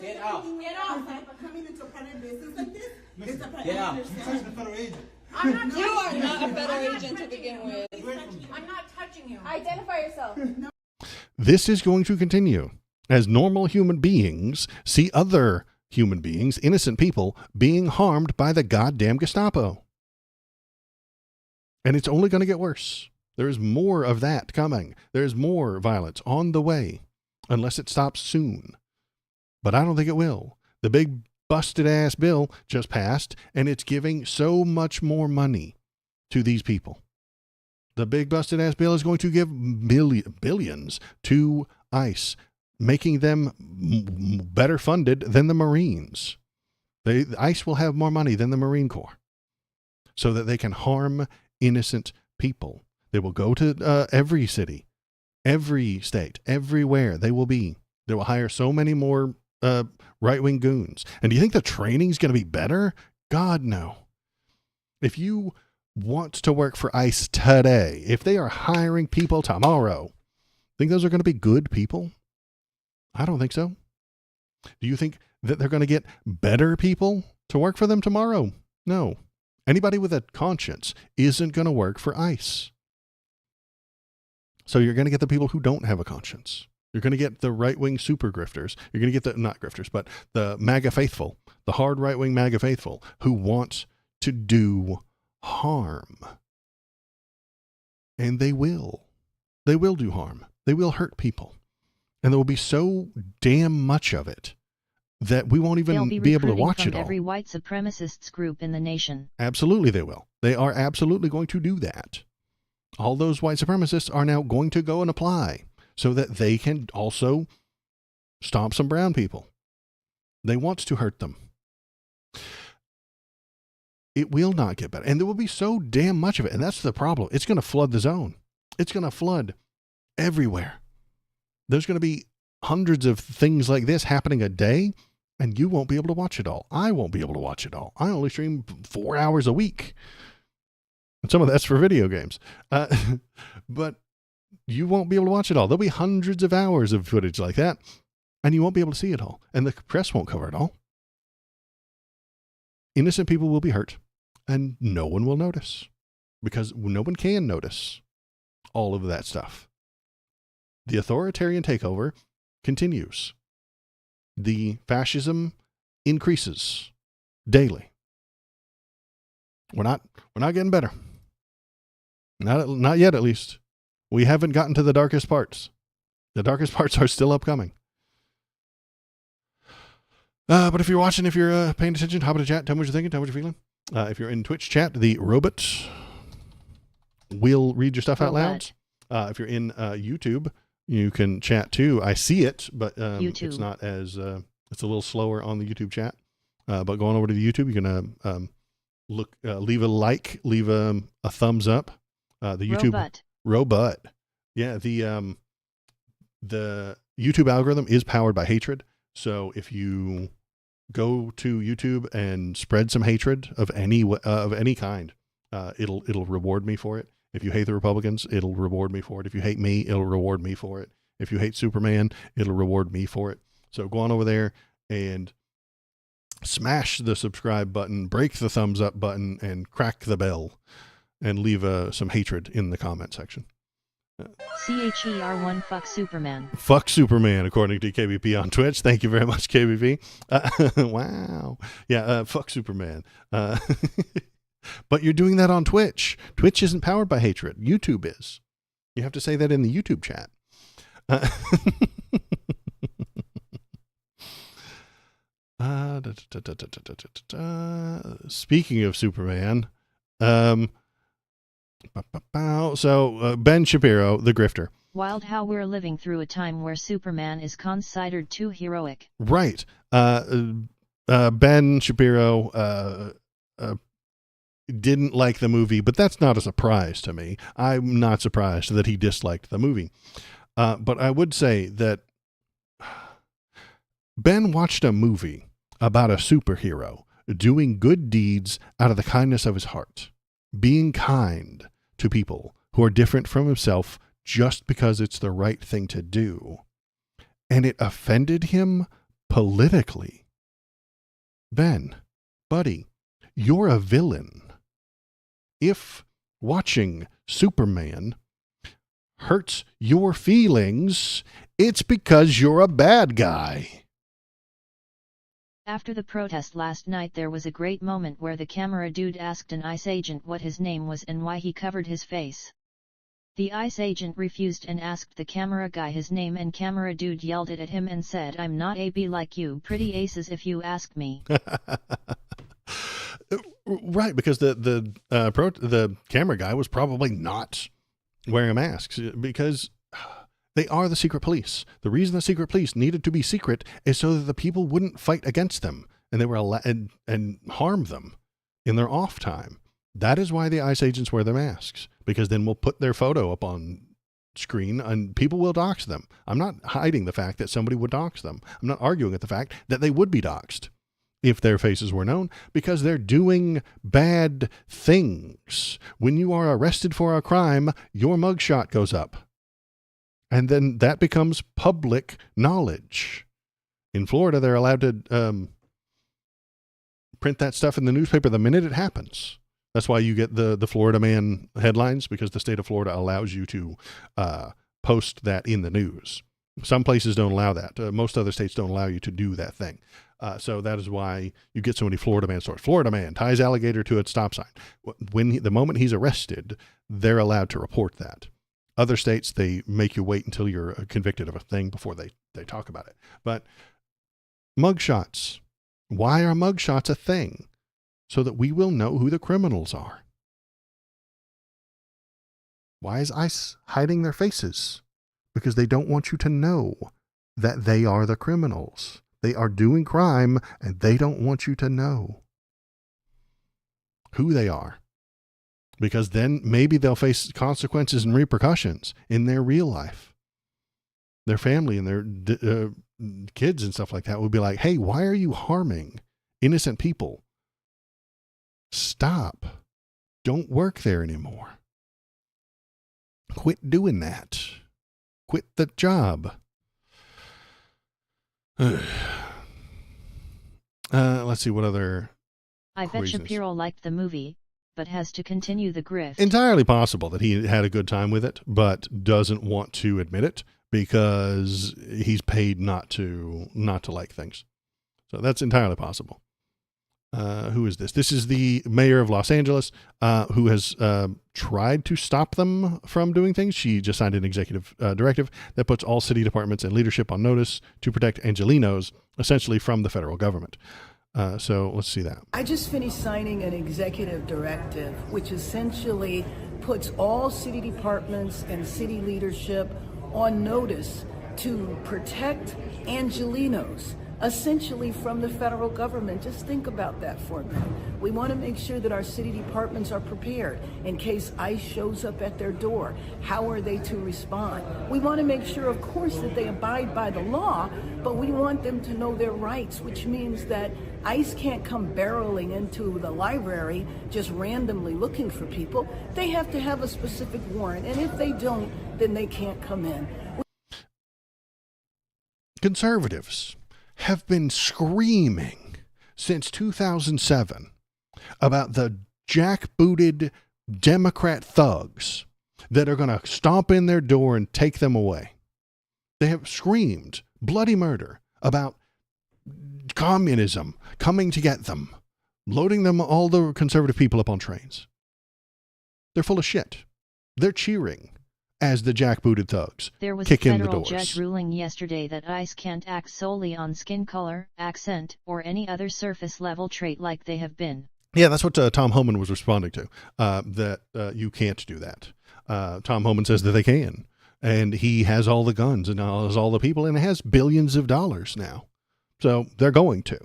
Get out. Get out. Coming into a private business like this? Get out. You are not a federal agent to begin with. I'm not touching you. Identify yourself. This is going to continue as normal human beings see other human beings, innocent people, being harmed by the goddamn Gestapo. And it's only going to get worse. There is more of that coming. There's more violence on the way, unless it stops soon. But I don't think it will. The big busted ass bill just passed, and it's giving so much more money to these people. The big busted ass bill is going to give billions to ICE, making them better funded than the Marines. ICE will have more money than the Marine Corps so that they can harm innocent people. They will go to every city, every state, everywhere they will be. They will hire so many more right-wing goons. And do you think the training's going to be better? God, no. If you want to work for ICE today, if they are hiring people tomorrow, think those are going to be good people? I don't think so. Do you think that they're going to get better people to work for them tomorrow? No. Anybody with a conscience isn't going to work for ICE. So you're going to get the people who don't have a conscience. You're going to get the right-wing super grifters. You're going to get the, not grifters, but the MAGA faithful, the hard right-wing MAGA faithful who want to do harm. And they will. They will do harm. They will hurt people. And there will be so damn much of it that we won't even They'll be be able to recruiting watch from it all. every white supremacists group in the nation. Absolutely they will. They are absolutely going to do that. All those white supremacists are now going to go and apply so that they can also stomp some brown people. They want to hurt them. It will not get better. And there will be so damn much of it. And that's the problem. It's going to flood the zone. It's going to flood everywhere. There's going to be hundreds of things like this happening a day, and you won't be able to watch it all. I won't be able to watch it all. I only stream 4 hours a week. And some of that's for video games. But you won't be able to watch it all. There'll be hundreds of hours of footage like that, and you won't be able to see it all. And the press won't cover it all. Innocent people will be hurt, and no one will notice because no one can notice all of that stuff. The authoritarian takeover continues. The fascism increases daily. We're not getting better. Not yet, at least. We haven't gotten to the darkest parts. The darkest parts are still upcoming. But if you're watching, if you're paying attention, hop into chat. Tell me what you're thinking. Tell me what you're feeling. If you're in Twitch chat, the robot will read your stuff out loud. If you're in YouTube, you can chat too. I see it, but it's not as it's a little slower on the YouTube chat. But going over to the YouTube, you're gonna leave a like, leave a thumbs up. The YouTube robot. Yeah, the YouTube algorithm is powered by hatred. So if you go to YouTube and spread some hatred of any kind, it'll reward me for it. If you hate the Republicans, it'll reward me for it. If you hate me, it'll reward me for it. If you hate Superman, it'll reward me for it. So go on over there and smash the subscribe button, break the thumbs up button, and crack the bell, and leave some hatred in the comment section. CHER1 fuck Superman. Fuck Superman, according to KBP on Twitch. Thank you very much, KBP. Wow. Yeah, fuck Superman. But you're doing that on Twitch. Twitch isn't powered by hatred. YouTube is. You have to say that in the YouTube chat. Speaking of Superman, so Ben Shapiro, the grifter. Wild how we're living through a time where Superman is considered too heroic. Right. Ben Shapiro didn't like the movie, but that's not a surprise to me. I'm not surprised that he disliked the movie. But I would say that Ben watched a movie about a superhero doing good deeds out of the kindness of his heart, being kind to people who are different from himself just because it's the right thing to do. And it offended him politically. Ben, buddy, you're a villain. If watching Superman hurts your feelings, it's because you're a bad guy. After the protest last night, there was a great moment where the camera dude asked an ICE agent what his name was and why he covered his face. The ICE agent refused and asked the camera guy his name, and camera dude yelled it at him and said, "I'm not a B like you pretty aces if you ask me." Right, because the camera guy was probably not wearing masks because they are the secret police. The reason the secret police needed to be secret is so that the people wouldn't fight against them and they were and harm them in their off time. That is why the ICE agents wear their masks, because then we'll put their photo up on screen and people will dox them. I'm not hiding the fact that somebody would dox them. I'm not arguing at the fact that they would be doxed if their faces were known, because they're doing bad things. When you are arrested for a crime, your mugshot goes up. And then that becomes public knowledge. In Florida, they're allowed to print that stuff in the newspaper the minute it happens. That's why you get the Florida Man headlines, because the state of Florida allows you to post that in the news. Some places don't allow that. Most other states don't allow you to do that thing. So that is why you get so many Florida Man stories. Florida Man ties alligator to a stop sign. The moment he's arrested, they're allowed to report that. Other states, they make you wait until you're convicted of a thing before they talk about it. But Mugshots. Why are mugshots a thing? So that we will know who the criminals are. Why is ICE hiding their faces? Because they don't want you to know that they are the criminals. They are doing crime, and they don't want you to know who they are. Because then maybe they'll face consequences and repercussions in their real life. Their family and their kids and stuff like that will be like, hey, why are you harming innocent people? Stop. Don't work there anymore. Quit doing that. Quit the job. Let's see what other. I bet Shapiro liked the movie, but has to continue the grift. Entirely possible that he had a good time with it, but doesn't want to admit it because he's paid not to like things. So that's entirely possible. Who is this? This is the mayor of Los Angeles, who has tried to stop them from doing things. She just signed an executive directive that puts all city departments and leadership on notice to protect Angelenos, essentially from the federal government. So let's see that. I just finished signing an executive directive, which essentially puts all city departments and city leadership on notice to protect Angelenos, essentially from the federal government. Just think about that for a minute. We want to make sure that our city departments are prepared in case ICE shows up at their door. How are they to respond? We want to make sure, of course, that they abide by the law, but we want them to know their rights, which means that ICE can't come barreling into the library just randomly looking for people. They have to have a specific warrant, and if they don't, then they can't come in. Conservatives have been screaming since 2007 about the jackbooted Democrat thugs that are going to stomp in their door and take them away. They have screamed bloody murder about communism coming to get them, loading them, all the conservative people, up on trains. They're full of shit. They're cheering as the jackbooted thugs There was kick a in the federal doors. judge ruling yesterday that ICE can't act solely on skin color, accent, or any other surface-level trait like they have been. Yeah, that's what Tom Homan was responding to, that you can't do that. Tom Homan says that they can, and he has all the guns and has all the people, and has billions of dollars now. So they're going to.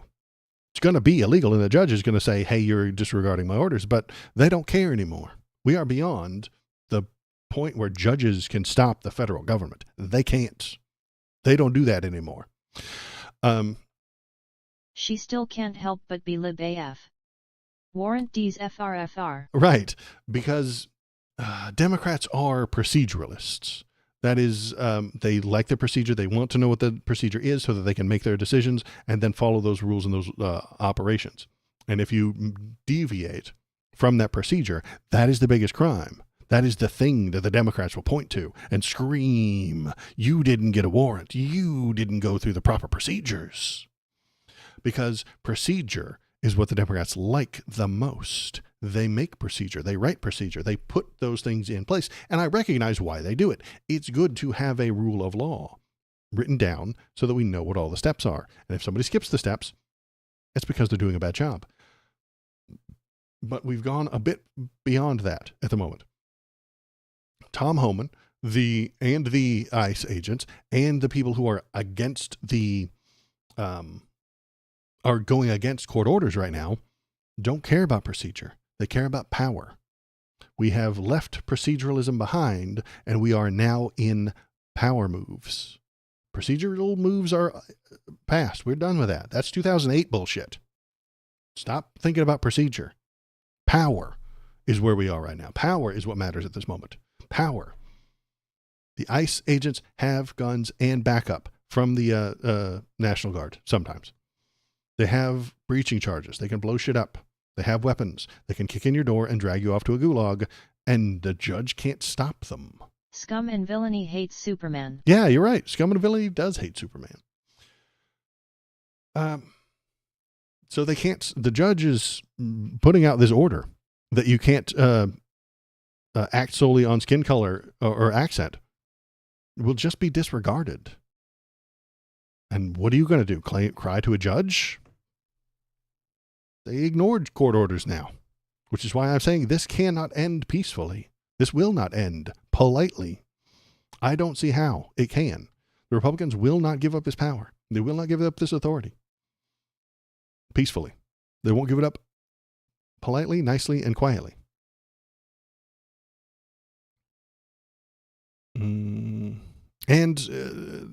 It's going to be illegal, and the judge is going to say, hey, you're disregarding my orders, but they don't care anymore. We are beyond the point where judges can stop the federal government. They can't. They don't do that anymore. She still can't help but be lib AF. Warrant D's FRFR. Right, because Democrats are proceduralists. That is, they like the procedure. They want to know what the procedure is so that they can make their decisions and then follow those rules and those operations. And if you deviate from that procedure, that is the biggest crime. That is the thing that the Democrats will point to and scream, you didn't get a warrant. You didn't go through the proper procedures. Because procedure is what the Democrats like the most. They make procedure. They write procedure. They put those things in place. And I recognize why they do it. It's good to have a rule of law written down so that we know what all the steps are. And if somebody skips the steps, it's because they're doing a bad job. But we've gone a bit beyond that at the moment. Tom Homan, the ICE agents, and the people who are against are going against court orders right now, don't care about procedure. They care about power. We have left proceduralism behind, and we are now in power moves. Procedural moves are past. We're done with that. That's 2008 bullshit. Stop thinking about procedure. Power is where we are right now. Power is what matters at this moment. Power. The ICE agents have guns and backup from the National Guard sometimes. They have breaching charges. They can blow shit up. They have weapons. They can kick in your door and drag you off to a gulag, and the judge can't stop them. Scum and villainy hates Superman. Yeah, you're right. Scum and villainy does hate Superman. So they can't. The judge is putting out this order that you can't act solely on skin color or accent. It will just be disregarded. And what are you going to do? Cry to a judge? They ignored court orders now, which is why I'm saying this cannot end peacefully. This will not end politely. I don't see how it can. The Republicans will not give up this power. They will not give up this authority peacefully. They won't give it up politely, nicely, and quietly. And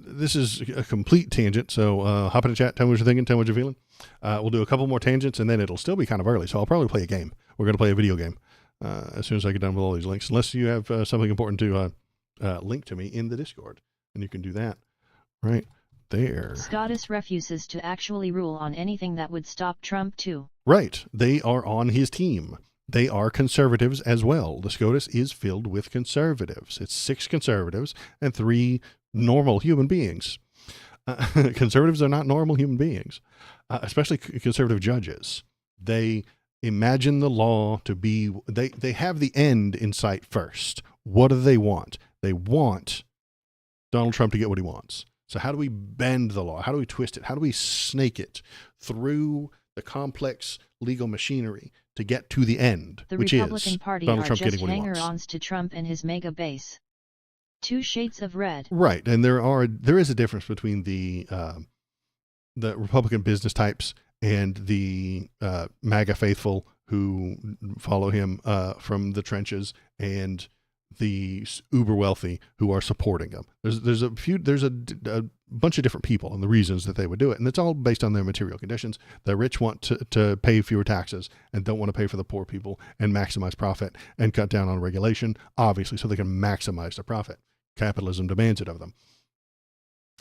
this is a complete tangent, so hop in the chat, tell me what you're thinking, tell me what you're feeling. We'll do a couple more tangents, and then it'll still be kind of early, so I'll probably play a game. We're going to play a video game as soon as I get done with all these links, unless you have something important to link to me in the Discord, and you can do that right there. SCOTUS refuses to actually rule on anything that would stop Trump too. Right. They are on his team. They are conservatives as well. The SCOTUS is filled with conservatives. It's 6 conservatives and 3 normal human beings. Conservatives are not normal human beings, especially conservative judges. They imagine the law to be, they have the end in sight first. What do they want? They want Donald Trump to get what he wants. So how do we bend the law? How do we twist it? How do we snake it through the complex legal machinery to get to the end, which is Republican Party Donald are Trump just getting what he wants. hanger-ons to Trump and his mega base. 2 shades of red. Right, and there is a difference between the Republican business types and the MAGA faithful who follow him from the trenches and the uber wealthy who are supporting him. There's a bunch of different people and the reasons that they would do it, and it's all based on their material conditions. The rich want to pay fewer taxes and don't want to pay for the poor people and maximize profit and cut down on regulation, obviously, so they can maximize their profit. Capitalism demands it of them.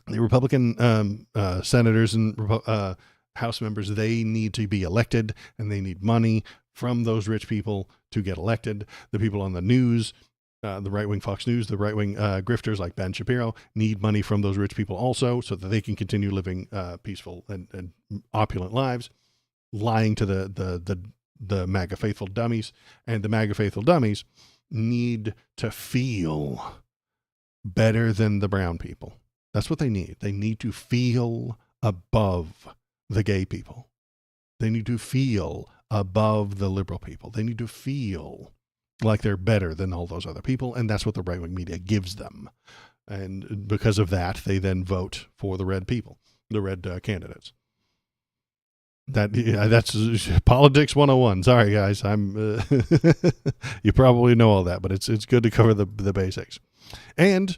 The Republican senators and House members, they need to be elected, and they need money from those rich people to get elected. The people on the news, the right-wing Fox News, the right-wing grifters like Ben Shapiro need money from those rich people also so that they can continue living peaceful and opulent lives, lying to the MAGA faithful dummies. And the MAGA faithful dummies need to feel better than the brown people. That's what they need. They need to feel above the gay people. They need to feel above the liberal people. They need to feel like they're better than all those other people, and that's what the right-wing media gives them. And because of that, they then vote for the red people, the red candidates. That's politics 101. Sorry, guys. You probably know all that, but it's good to cover the basics. And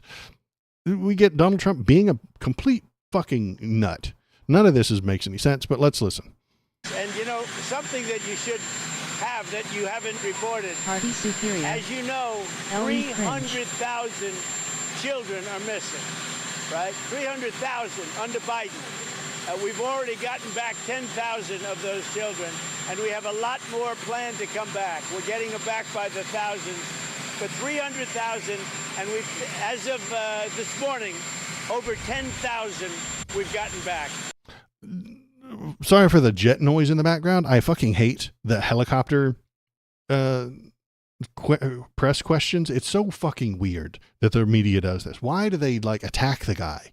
we get Donald Trump being a complete fucking nut. None of this makes any sense, but let's listen. And, something that you should have that you haven't reported. Party superior. As you know, 300,000 children are missing, right? 300,000 under Biden. We've already gotten back 10,000 of those children, and we have a lot more planned to come back. We're getting them back by the thousands, but 300,000, and we've, as of this morning, over 10,000 we've gotten back. Sorry for the jet noise in the background. I fucking hate the helicopter press questions. It's so fucking weird that the media does this. Why do they attack the guy?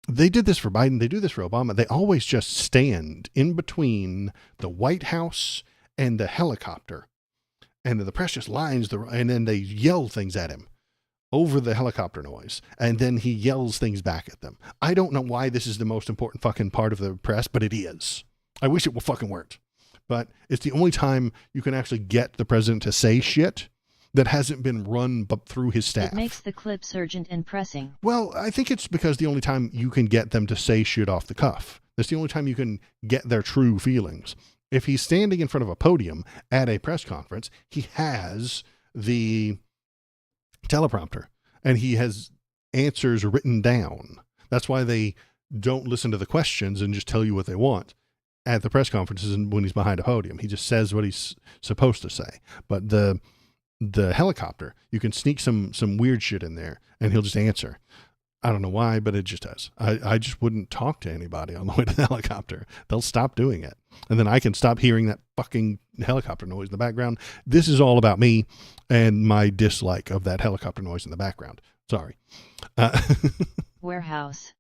They did this for Biden. They do this for Obama. They always just stand in between the White House and the helicopter. And the press just lines and then they yell things at him over the helicopter noise. And then he yells things back at them. I don't know why this is the most important fucking part of the press, but it is. I wish it fucking worked. But it's the only time you can actually get the president to say shit that hasn't been run through his staff. It makes the clips urgent and pressing. Well, I think it's because the only time you can get them to say shit off the cuff. That's the only time you can get their true feelings. If he's standing in front of a podium at a press conference, he has the teleprompter and he has answers written down. That's why they don't listen to the questions and just tell you what they want at the press conferences and when he's behind a podium. He just says what he's supposed to say. But the helicopter, you can sneak some weird shit in there and he'll just answer. I don't know why, but it just does. I just wouldn't talk to anybody on the way to the helicopter. They'll stop doing it. And then I can stop hearing that fucking helicopter noise in the background. This is all about me and my dislike of that helicopter noise in the background. Sorry. Warehouse.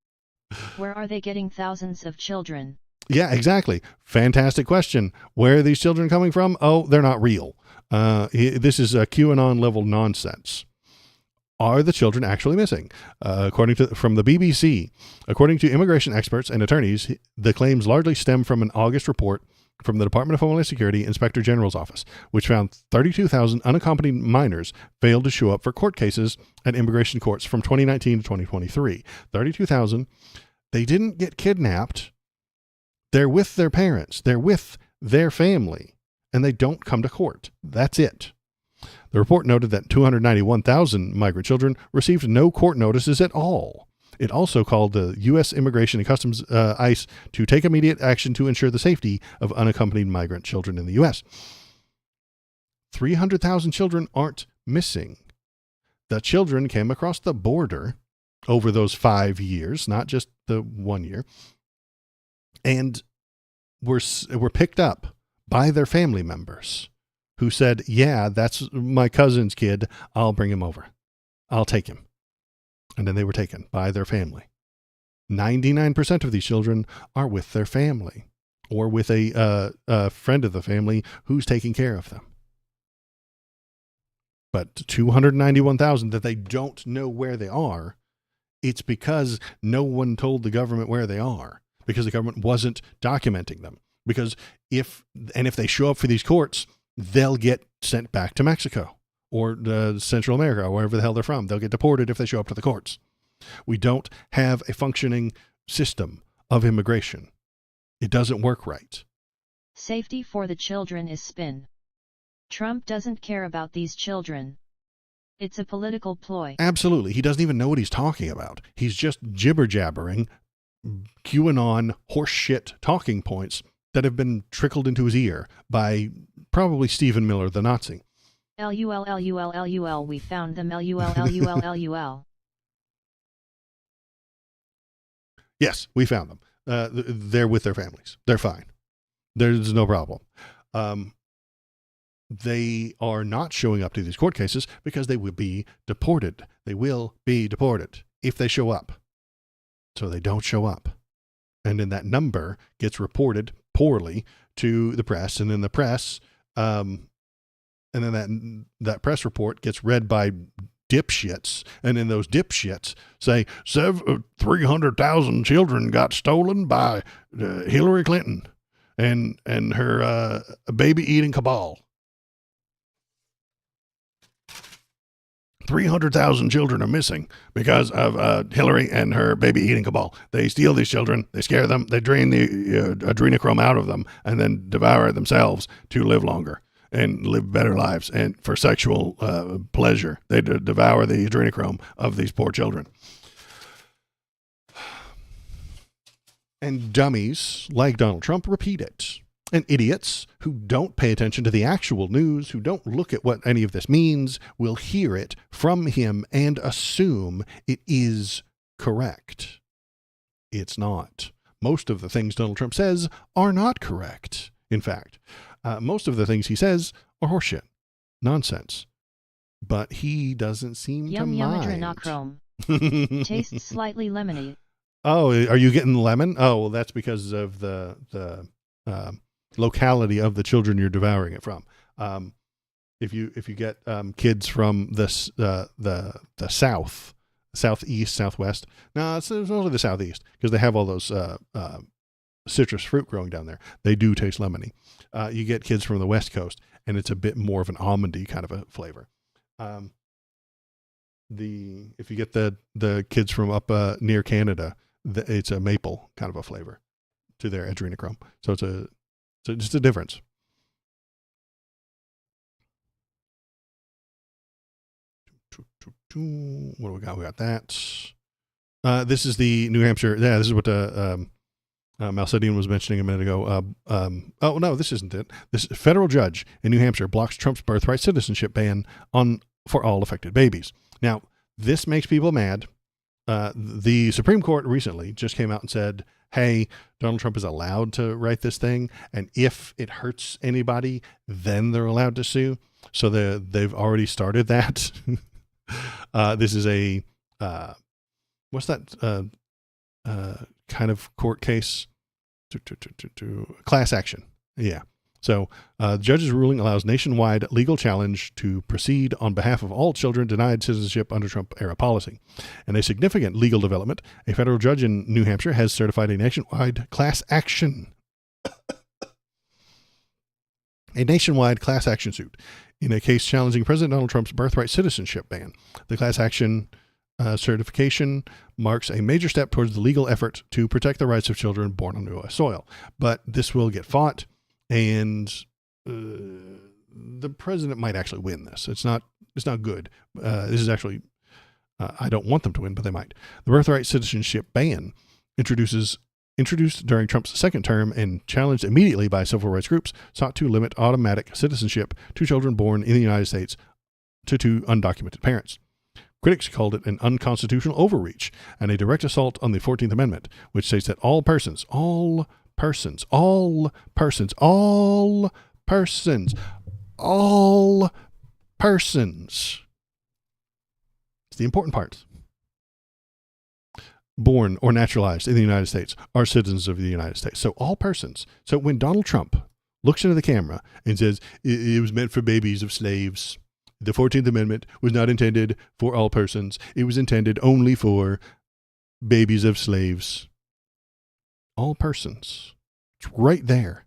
Where are they getting thousands of children? Yeah, exactly. Fantastic question. Where are these children coming from? Oh, they're not real. This is a QAnon level nonsense. Are the children actually missing? From the BBC, according to immigration experts and attorneys, the claims largely stem from an August report from the Department of Homeland Security Inspector General's office, which found 32,000 unaccompanied minors failed to show up for court cases at immigration courts from 2019 to 2023. 32,000. They didn't get kidnapped. They're with their parents. They're with their family, and they don't come to court. That's it. The report noted that 291,000 migrant children received no court notices at all. It also called the U.S. Immigration and Customs ICE to take immediate action to ensure the safety of unaccompanied migrant children in the U.S. 300,000 children aren't missing. The children came across the border over those 5 years, not just the 1 year, and were picked up by their family members who said, yeah, that's my cousin's kid. I'll bring him over. I'll take him. And then they were taken by their family. 99% of these children are with their family or with a friend of the family who's taking care of them. But 291,000 that they don't know where they are, it's because no one told the government where they are, because the government wasn't documenting them. Because if they show up for these courts, they'll get sent back to Mexico or Central America or wherever the hell they're from. They'll get deported if they show up to the courts. We don't have a functioning system of immigration. It doesn't work right. Safety for the children is spin. Trump doesn't care about these children. It's a political ploy. Absolutely. He doesn't even know what he's talking about. He's just jibber-jabbering QAnon horseshit talking points that have been trickled into his ear by probably Stephen Miller, the Nazi. LUL, we found them, LUL. Yes, we found them. They're with their families. They're fine. There's no problem. They are not showing up to these court cases because they will be deported. They will be deported if they show up. So they don't show up. And then that number gets reported poorly to the press, and then the press, and then that press report gets read by dipshits, and then those dipshits say 300,000 children got stolen by Hillary Clinton and her baby-eating cabal. 300,000 children are missing because of Hillary and her baby-eating cabal. They steal these children, they scare them, they drain the adrenochrome out of them, and then devour themselves to live longer and live better lives. And for sexual pleasure, they devour the adrenochrome of these poor children. And dummies like Donald Trump repeat it. And idiots who don't pay attention to the actual news, who don't look at what any of this means, will hear it from him and assume it is correct. It's not. Most of the things Donald Trump says are not correct. In fact, most of the things he says are horseshit, nonsense. But he doesn't seem to mind. Adrenochrome. Tastes slightly lemony. Oh, are you getting lemon? Oh, well, that's because of the locality of the children you're devouring it from. If you get kids from the south, southeast, southwest. No, it's only the southeast because they have all those citrus fruit growing down there. They do taste lemony. You get kids from the west coast, and it's a bit more of an almondy kind of a flavor. If you get the kids from up near Canada, it's a maple kind of a flavor to their adrenochrome. So it's just a difference. What do we got? We got that. This is the New Hampshire. Yeah, this is what Malsedian was mentioning a minute ago. Oh, no, this isn't it. This federal judge in New Hampshire blocks Trump's birthright citizenship ban for all affected babies. Now, this makes people mad. The Supreme Court recently just came out and said, hey, Donald Trump is allowed to write this thing, and if it hurts anybody, then they're allowed to sue. So they've already started that. This is a what's that kind of court case to class action. Yeah. So the judge's ruling allows nationwide legal challenge to proceed on behalf of all children denied citizenship under Trump-era policy. And a significant legal development, a federal judge in New Hampshire has certified a nationwide class action. A nationwide class action suit in a case challenging President Donald Trump's birthright citizenship ban. The class action certification marks a major step towards the legal effort to protect the rights of children born on U.S. soil. But this will get fought, and the president might actually win this. It's not good. This is actually, I don't want them to win, but they might. The birthright citizenship ban introduced during Trump's second term and challenged immediately by civil rights groups, sought to limit automatic citizenship to children born in the United States to two undocumented parents. Critics called it an unconstitutional overreach and a direct assault on the 14th Amendment, which states that all persons, it's the important part, born or naturalized in the United States are citizens of the United States. So all persons. So when Donald Trump looks into the camera and says it was meant for babies of slaves, the 14th Amendment was not intended for all persons. It was intended only for babies of slaves. All persons. It's right there,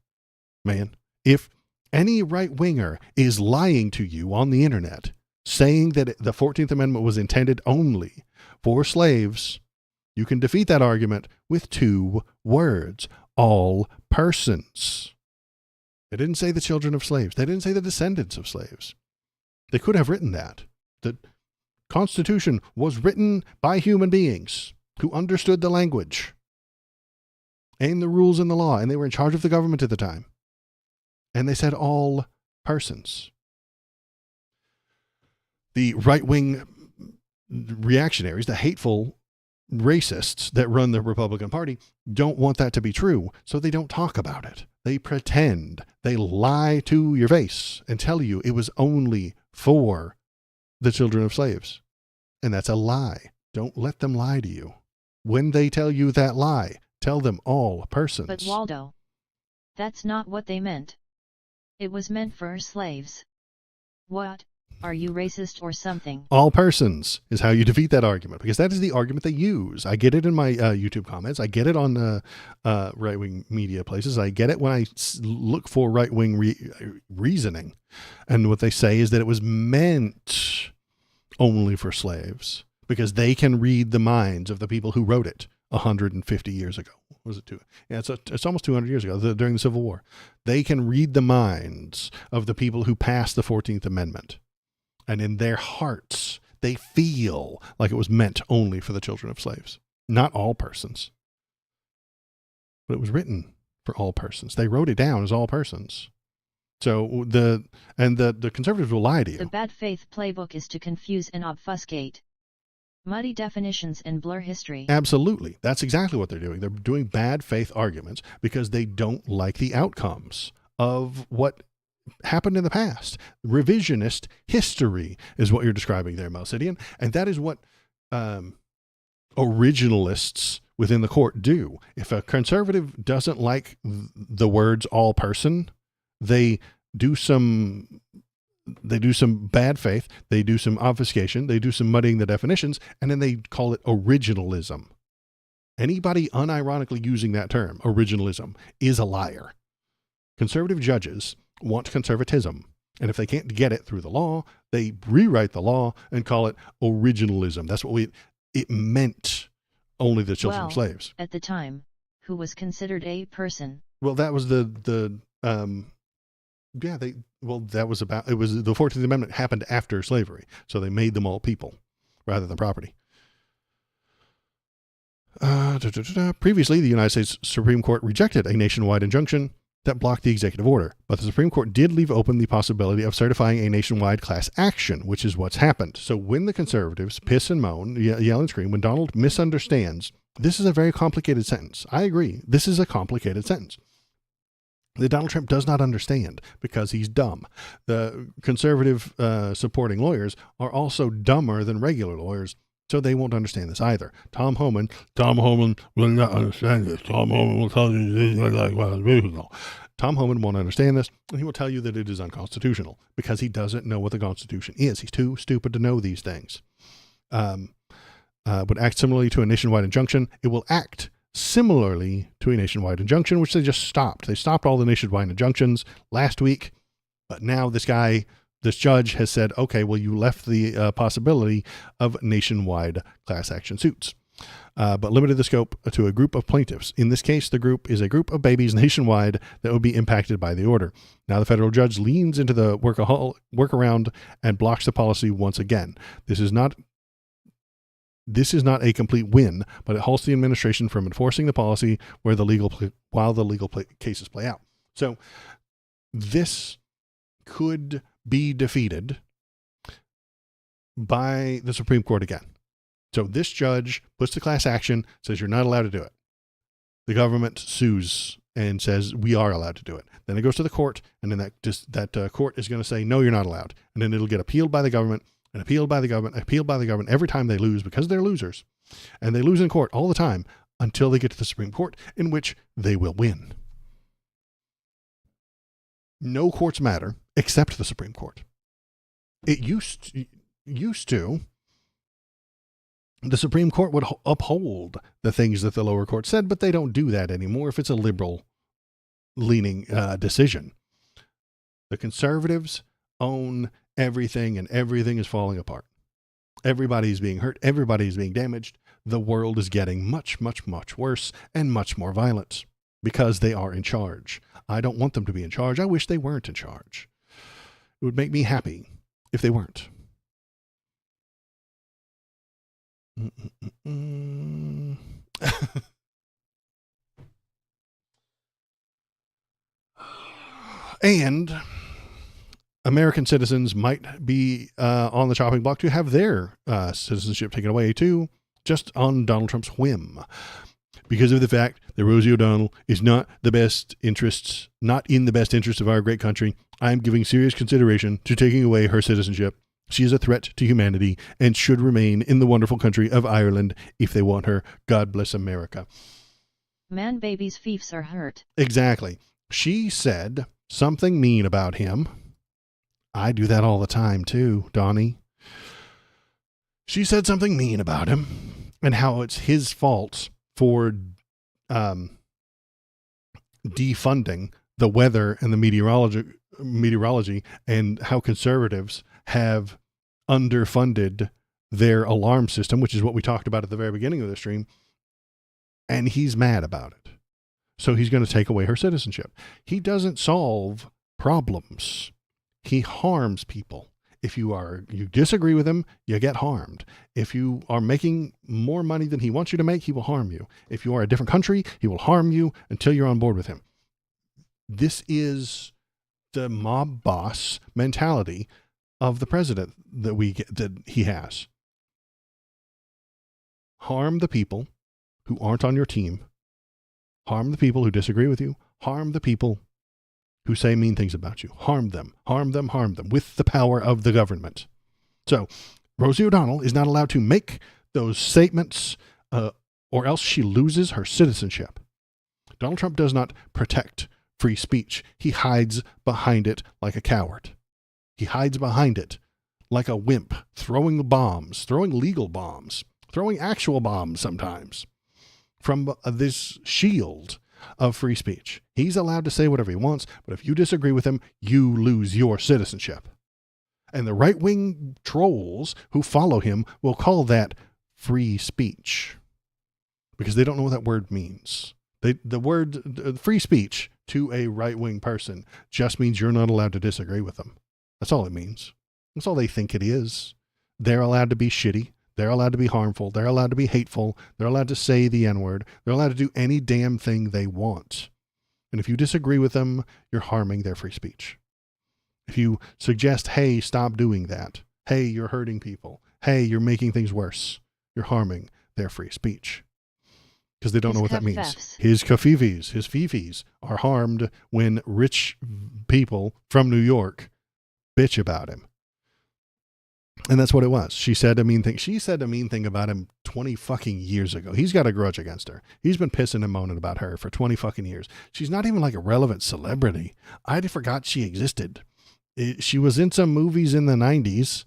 man. If any right-winger is lying to you on the internet, saying that the 14th Amendment was intended only for slaves, you can defeat that argument with two words: all persons. They didn't say the children of slaves. They didn't say the descendants of slaves. They could have written that. The Constitution was written by human beings who understood the language and the rules and the law, and they were in charge of the government at the time. And they said all persons. The right-wing reactionaries, the hateful racists that run the Republican Party, don't want that to be true, so they don't talk about it. They pretend. They lie to your face and tell you it was only for the children of slaves. And that's a lie. Don't let them lie to you. When they tell you that lie, tell them all persons. But Waldo, that's not what they meant. It was meant for slaves. What? Are you racist or something? All persons is how you defeat that argument, because that is the argument they use. I get it in my YouTube comments. I get it on right-wing media places. I get it when I look for right-wing reasoning. And what they say is that it was meant only for slaves, because they can read the minds of the people who wrote it 150 years ago. Was it two? Yeah, it's almost 200 years ago, during the Civil War. They can read the minds of the people who passed the 14th Amendment. And in their hearts, they feel like it was meant only for the children of slaves. Not all persons. But it was written for all persons. They wrote it down as all persons. So the conservatives will lie to you. The bad faith playbook is to confuse and obfuscate. Muddy definitions and blur history. Absolutely. That's exactly what they're doing. They're doing bad faith arguments because they don't like the outcomes of what happened in the past. Revisionist history is what you're describing there, Melcidian. And that is what originalists within the court do. If a conservative doesn't like the words all person, they do some bad faith, they do some obfuscation, they do some muddying the definitions, and then they call it originalism. Anybody unironically using that term, originalism, is a liar. Conservative judges want conservatism, and if they can't get it through the law, they rewrite the law and call it originalism. That's what it meant only the children of slaves. At the time, who was considered a person? Well, that was that was the 14th Amendment happened after slavery, so they made them all people rather than property. Previously, the United States Supreme Court rejected a nationwide injunction that blocked the executive order, but the Supreme Court did leave open the possibility of certifying a nationwide class action, which is what's happened. So when the conservatives piss and moan, yell and scream, when Donald misunderstands, this is a very complicated sentence. I agree. This is a complicated sentence that Donald Trump does not understand because he's dumb. The conservative supporting lawyers are also dumber than regular lawyers So they won't understand this either. Tom Homan will not understand this. Tom Homan will tell you this is like well, Tom Homan won't understand this, and he will tell you that it is unconstitutional because he doesn't know what the Constitution is. He's too stupid to know these things. Would act similarly to a nationwide injunction. It will act similarly to a nationwide injunction, which they just stopped. They stopped all the nationwide injunctions last week, but now this judge has said, okay, well, you left the possibility of nationwide class action suits, but limited the scope to a group of plaintiffs. In this case, the group is a group of babies nationwide that would be impacted by the order. Now the federal judge leans into the workaround and blocks the policy once again. This is not a complete win, but it halts the administration from enforcing the policy while the legal cases play out. So this could be defeated by the Supreme Court again. So this judge puts the class action, says you're not allowed to do it. The government sues and says we are allowed to do it. Then it goes to the court, and then that court is going to say no, you're not allowed. And then it'll get appealed by the government and appealed by the government, appealed by the government every time they lose because they're losers. And they lose in court all the time until they get to the Supreme Court, in which they will win. No courts matter except the Supreme Court. It used to, the Supreme Court would uphold the things that the lower court said, but they don't do that anymore if it's a liberal leaning decision. The conservatives own everything, and everything is falling apart. Everybody's being hurt. Everybody's being damaged. The world is getting much, much, much worse and much more violent because they are in charge. I don't want them to be in charge. I wish they weren't in charge. It would make me happy if they weren't. And American citizens might be on the chopping block to have their citizenship taken away too, just on Donald Trump's whim, because of the fact that Rosie O'Donnell is not in the best interests of our great country. I'm giving serious consideration to taking away her citizenship. She is a threat to humanity and should remain in the wonderful country of Ireland if they want her. God bless America. Man, babies' fiefs are hurt. Exactly. She said something mean about him. I do that all the time too, Donnie. She said something mean about him and how it's his fault for defunding the weather and the meteorology, and how conservatives have underfunded their alarm system, which is what we talked about at the very beginning of the stream. And he's mad about it. So he's going to take away her citizenship. He doesn't solve problems. He harms people. If you disagree with him, you get harmed. If you are making more money than he wants you to make, he will harm you. If you are a different country, he will harm you until you're on board with him. This is the mob boss mentality of the president that he has. Harm the people who aren't on your team. Harm the people who disagree with you. Harm the people who say mean things about you. Harm them with the power of the government. So Rosie O'Donnell is not allowed to make those statements or else she loses her citizenship. Donald Trump does not protect free speech. He hides behind it like a coward. He hides behind it like a wimp, throwing bombs, throwing legal bombs, throwing actual bombs sometimes from this shield of free speech. He's allowed to say whatever he wants, but if you disagree with him, you lose your citizenship. And the right-wing trolls who follow him will call that free speech because they don't know what that word means. The word free speech to a right-wing person just means you're not allowed to disagree with them. That's all it means. That's all they think it is. They're allowed to be shitty. They're allowed to be harmful. They're allowed to be hateful. They're allowed to say the N-word. They're allowed to do any damn thing they want. And if you disagree with them, you're harming their free speech. If you suggest, hey, stop doing that. Hey, you're hurting people. Hey, you're making things worse. You're harming their free speech. Because they don't know what that means. His kafifis, his fifis are harmed when rich people from New York bitch about him. And that's what it was. She said a mean thing. She said a mean thing about him 20 fucking years ago. He's got a grudge against her. He's been pissing and moaning about her for 20 fucking years. She's not even like a relevant celebrity. I forgot she existed. She was in some movies in the 90s,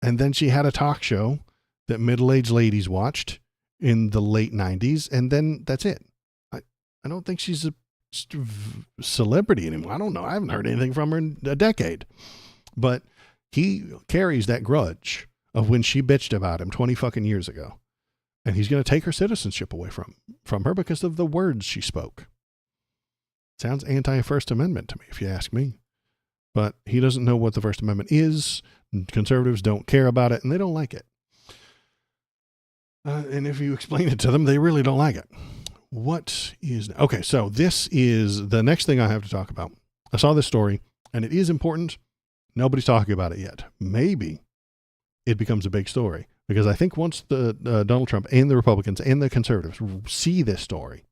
and then she had a talk show that middle-aged ladies watched in the late 90s, and then that's it. I don't think she's a celebrity anymore. I don't know. I haven't heard anything from her in a decade. But he carries that grudge of when she bitched about him 20 fucking years ago. And he's going to take her citizenship away from her because of the words she spoke. Sounds anti-First Amendment to me, if you ask me. But he doesn't know what the First Amendment is. Conservatives don't care about it, and they don't like it. And if you explain it to them, they really don't like it. Okay, so this is the next thing I have to talk about. I saw this story, and it is important. Nobody's talking about it yet. Maybe it becomes a big story, because I think once the Donald Trump and the Republicans and the conservatives see this story,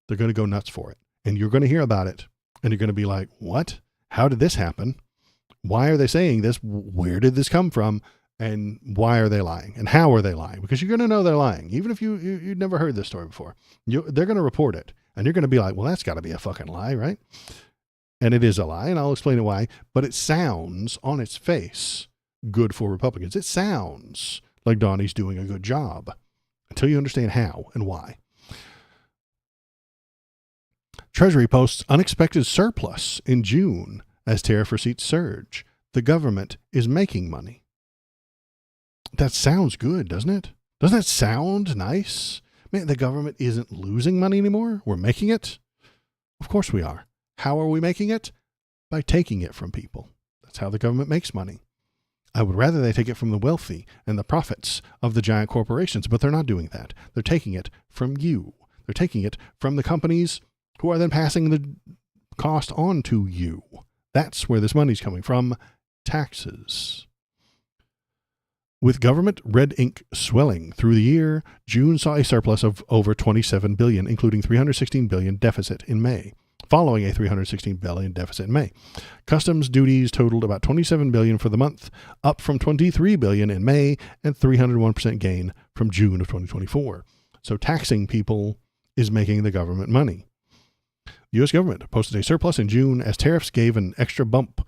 they're going to go nuts for it. And you're going to hear about it, and you're going to be like, what? How did this happen? Why are they saying this? Where did this come from? And why are they lying? And how are they lying? Because you're going to know they're lying. Even if you'd never heard this story before, they're going to report it. And you're going to be like, well, that's got to be a fucking lie, right? And it is a lie, and I'll explain it why. But it sounds, on its face, good for Republicans. It sounds like Donnie's doing a good job until you understand how and why. Treasury posts unexpected surplus in June as tariff receipts surge. The government is making money. That sounds good, doesn't it? Doesn't that sound nice? Man, the government isn't losing money anymore. We're making it. Of course we are. How are we making it? By taking it from people. That's how the government makes money. I would rather they take it from the wealthy and the profits of the giant corporations, but they're not doing that. They're taking it from you. They're taking it from the companies who are then passing the cost on to you. That's where this money's coming from. Taxes. With government red ink swelling through the year, June saw a surplus of over $27 billion, including $316 billion deficit in May, following a $316 billion deficit in May. Customs duties totaled about $27 billion for the month, up from $23 billion in May and 301% gain from June of 2024. So taxing people is making the government money. The U.S. government posted a surplus in June as tariffs gave an extra bump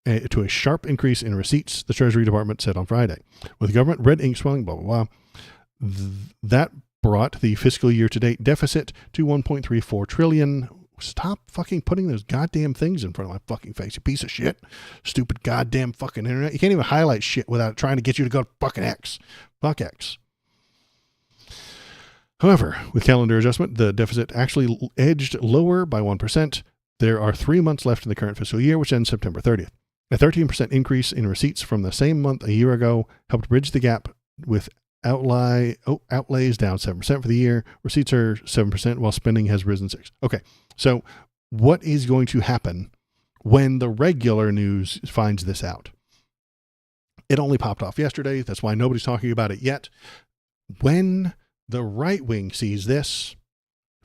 to a sharp increase in receipts, the Treasury Department said on Friday. With government red ink swelling, blah, blah, blah, that brought the fiscal year-to-date deficit to $1.34 trillion. Stop fucking putting those goddamn things in front of my fucking face, you piece of shit. Stupid goddamn fucking internet. You can't even highlight shit without trying to get you to go to fucking X. Fuck X. However, with calendar adjustment, the deficit actually edged lower by 1%. There are 3 months left in the current fiscal year, which ends September 30th. A 13% increase in receipts from the same month a year ago helped bridge the gap with outlays down 7% for the year. Receipts are 7% while spending has risen 6%. Okay, so what is going to happen when the regular news finds this out? It only popped off yesterday. That's why nobody's talking about it yet. When the right wing sees this,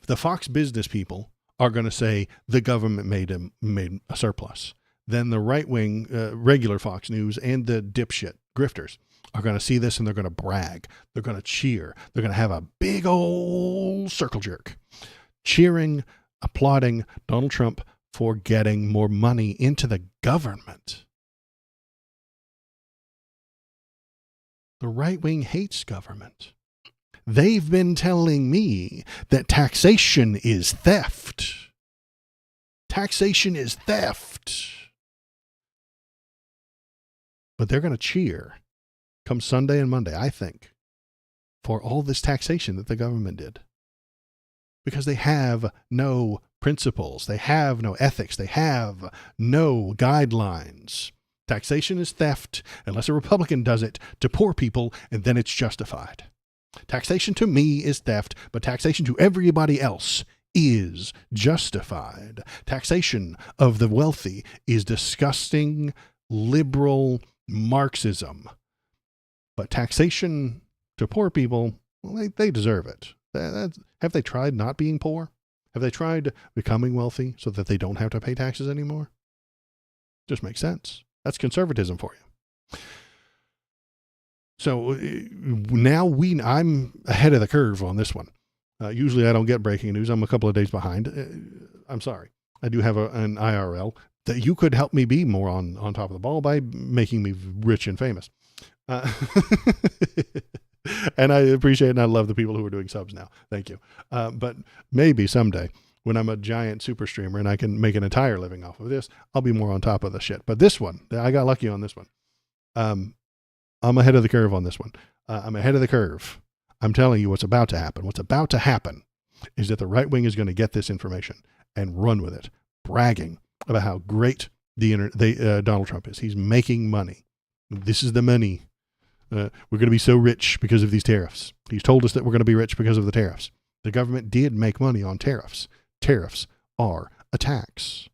the Fox Business people are going to say the government made a surplus. Then the right wing, regular Fox News and the dipshit grifters are going to see this and they're going to brag. They're going to cheer. They're going to have a big old circle jerk, cheering, applauding Donald Trump for getting more money into the government. The right wing hates government. They've been telling me that taxation is theft. Taxation is theft. But they're going to cheer come Sunday and Monday, I think, for all this taxation that the government did. Because they have no principles. They have no ethics. They have no guidelines. Taxation is theft unless a Republican does it to poor people, and then it's justified. Taxation to me is theft, but taxation to everybody else is justified. Taxation of the wealthy is disgusting, liberal Marxism. But taxation to poor people, well, they deserve it. Have they tried not being poor? Have they tried becoming wealthy so that they don't have to pay taxes anymore? Just makes sense. That's conservatism for you. So now I'm ahead of the curve on this one. Usually I don't get breaking news. I'm a couple of days behind. I'm sorry. I do have an IRL that you could help me be more on top of the ball by making me rich and famous. And I appreciate and I love the people who are doing subs now. Thank you. But maybe someday when I'm a giant super streamer and I can make an entire living off of this, I'll be more on top of the shit. But this one, I got lucky on this one. I'm ahead of the curve on this one. I'm ahead of the curve. I'm telling you what's about to happen. What's about to happen is that the right wing is going to get this information and run with it, bragging about how great Donald Trump is. He's making money. This is the money. We're going to be so rich because of these tariffs. He's told us that we're going to be rich because of the tariffs. The government did make money on tariffs. Tariffs are a tax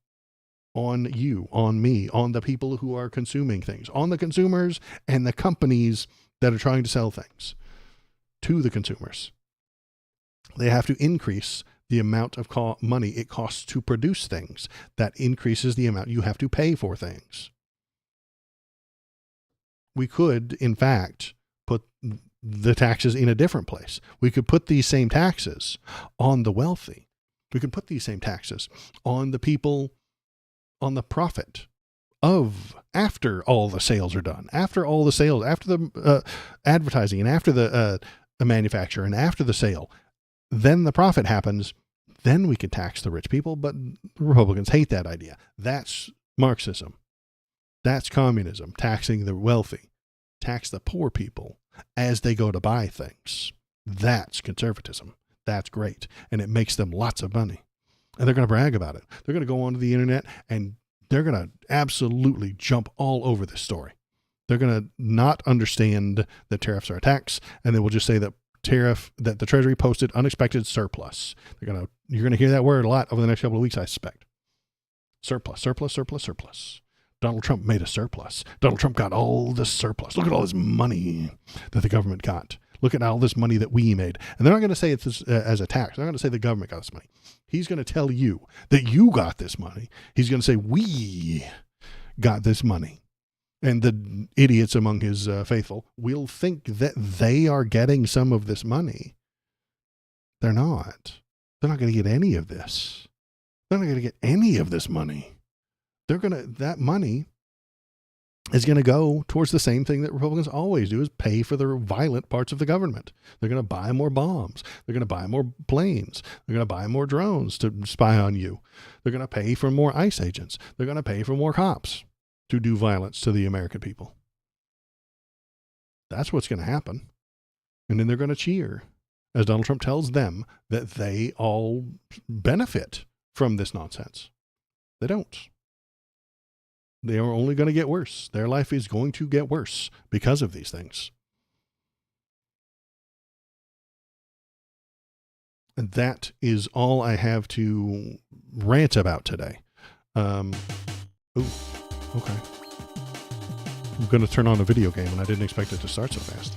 on you, on me, on the people who are consuming things, on the consumers and the companies that are trying to sell things to the consumers. They have to increase the amount of money it costs to produce things. That increases the amount you have to pay for things. We could, in fact, put the taxes in a different place. We could put these same taxes on the wealthy. We could put these same taxes on the people, on the profit of after all the sales are done, after all the sales, after the advertising and after the manufacture and after the sale. Then the profit happens. Then we can tax the rich people. But Republicans hate that idea. That's Marxism. That's communism, taxing the wealthy. Tax the poor people as they go to buy things. That's conservatism. That's great. And it makes them lots of money. And they're going to brag about it. They're going to go onto the internet and they're going to absolutely jump all over this story. They're going to not understand that tariffs are a tax, and they will just say that that the Treasury posted unexpected surplus. You're going to hear that word a lot over the next couple of weeks, I suspect. Surplus, surplus, surplus, surplus. Donald Trump made a surplus. Donald Trump got all this surplus. Look at all this money that the government got. Look at all this money that we made. And they're not going to say it's as a tax. They're not going to say the government got this money. He's going to tell you that you got this money. He's going to say we got this money. And the idiots among his faithful will think that they are getting some of this money. They're not. They're not going to get any of this. They're not going to get any of this money. That money is going to go towards the same thing that Republicans always do, is pay for the violent parts of the government. They're going to buy more bombs. They're going to buy more planes. They're going to buy more drones to spy on you. They're going to pay for more ICE agents. They're going to pay for more cops to do violence to the American people. That's what's going to happen. And then they're going to cheer as Donald Trump tells them that they all benefit from this nonsense. They don't. They are only going to get worse. Their life is going to get worse because of these things. And that is all I have to rant about today. Okay. I'm going to turn on a video game, and I didn't expect it to start so fast.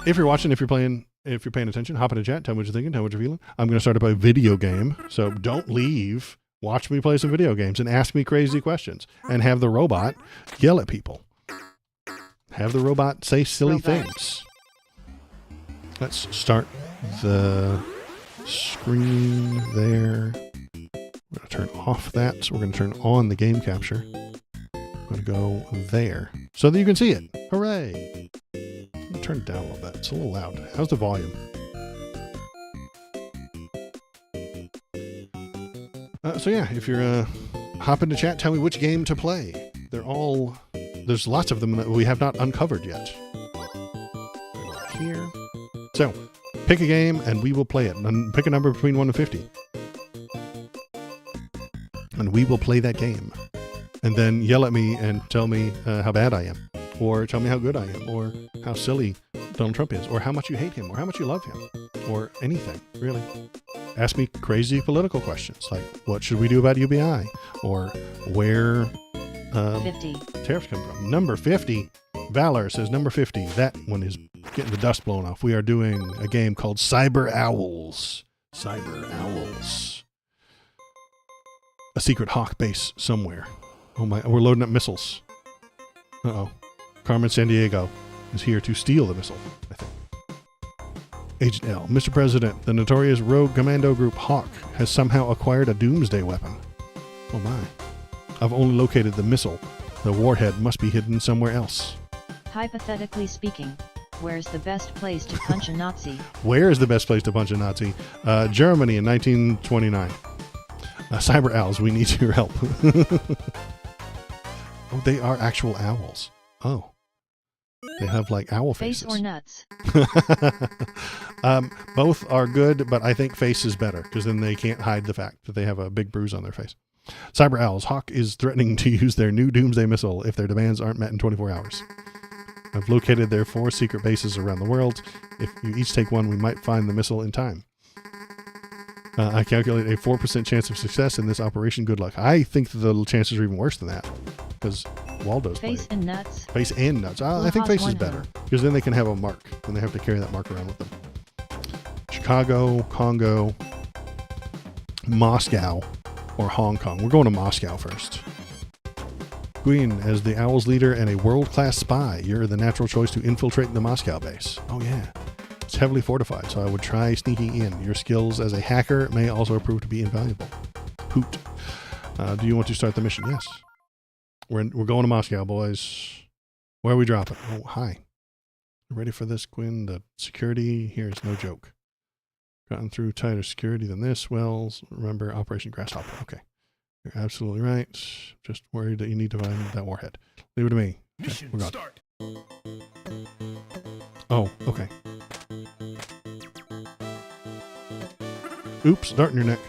If you're watching, if you're paying attention, hop in the chat, tell me what you're thinking, tell me what you're feeling. I'm going to start up a video game, so don't leave. Watch me play some video games and ask me crazy questions and have the robot yell at people. Have the robot say silly things. Let's start the screen there. We're going to turn off that. So we're going to turn on the game capture. I'm going to go there so that you can see it. Hooray. I'm going to turn it down a little bit. It's a little loud. How's the volume? So yeah, if you're hop into chat, tell me which game to play. There's lots of them that we have not uncovered yet. Here. So, pick a game and we will play it. And pick a number between 1 and 50. And we will play that game. And then yell at me and tell me how bad I am. Or tell me how good I am. Or how silly Donald Trump is. Or how much you hate him. Or how much you love him. Or anything, really. Ask me crazy political questions like, what should we do about UBI? Or where 50. Tariffs come from. Number 50. Valor says number 50. That one is getting the dust blown off. We are doing a game called Cyber Owls. Cyber Owls. A secret hawk base somewhere. Oh my, we're loading up missiles. Uh-oh. Carmen Sandiego is here to steal the missile, I think. Agent L. Mr. President, the notorious rogue commando group Hawk has somehow acquired a doomsday weapon. Oh my. I've only located the missile. The warhead must be hidden somewhere else. Hypothetically speaking, where's the best place to punch a Nazi? Where is the best place to punch a Nazi? Germany in 1929. Cyber owls, we need your help. Oh, they are actual owls. Oh. They have like owl faces. Face or nuts? Both are good, but I think face is better because then they can't hide the fact that they have a big bruise on their face. Cyber owls, Hawk is threatening to use their new doomsday missile if their demands aren't met in 24 hours. I've located their 4 secret bases around the world. If you each take one, we might find the missile in time. I calculate a 4% chance of success in this operation. Good luck. I think that the chances are even worse than that because Waldo's Face and nuts. Face and nuts. I think face is better because then they can have a mark and they have to carry that mark around with them. Chicago, Congo, Moscow, or Hong Kong. We're going to Moscow first. Queen, as the Owl's leader and a world-class spy, you're the natural choice to infiltrate the Moscow base. Oh yeah. It's heavily fortified, so I would try sneaking in. Your skills as a hacker may also prove to be invaluable. Hoot. Do you want to start the mission? Yes. We're going to Moscow, boys. Where are we dropping? Oh, hi. Ready for this, Quinn? The security here is no joke. Gotten through tighter security than this. Well, remember Operation Grasshopper. Okay. You're absolutely right. Just worried that you need to find that warhead. Leave it to me. Okay, we're gone. Start. Oh, okay. Oops, dart in your neck.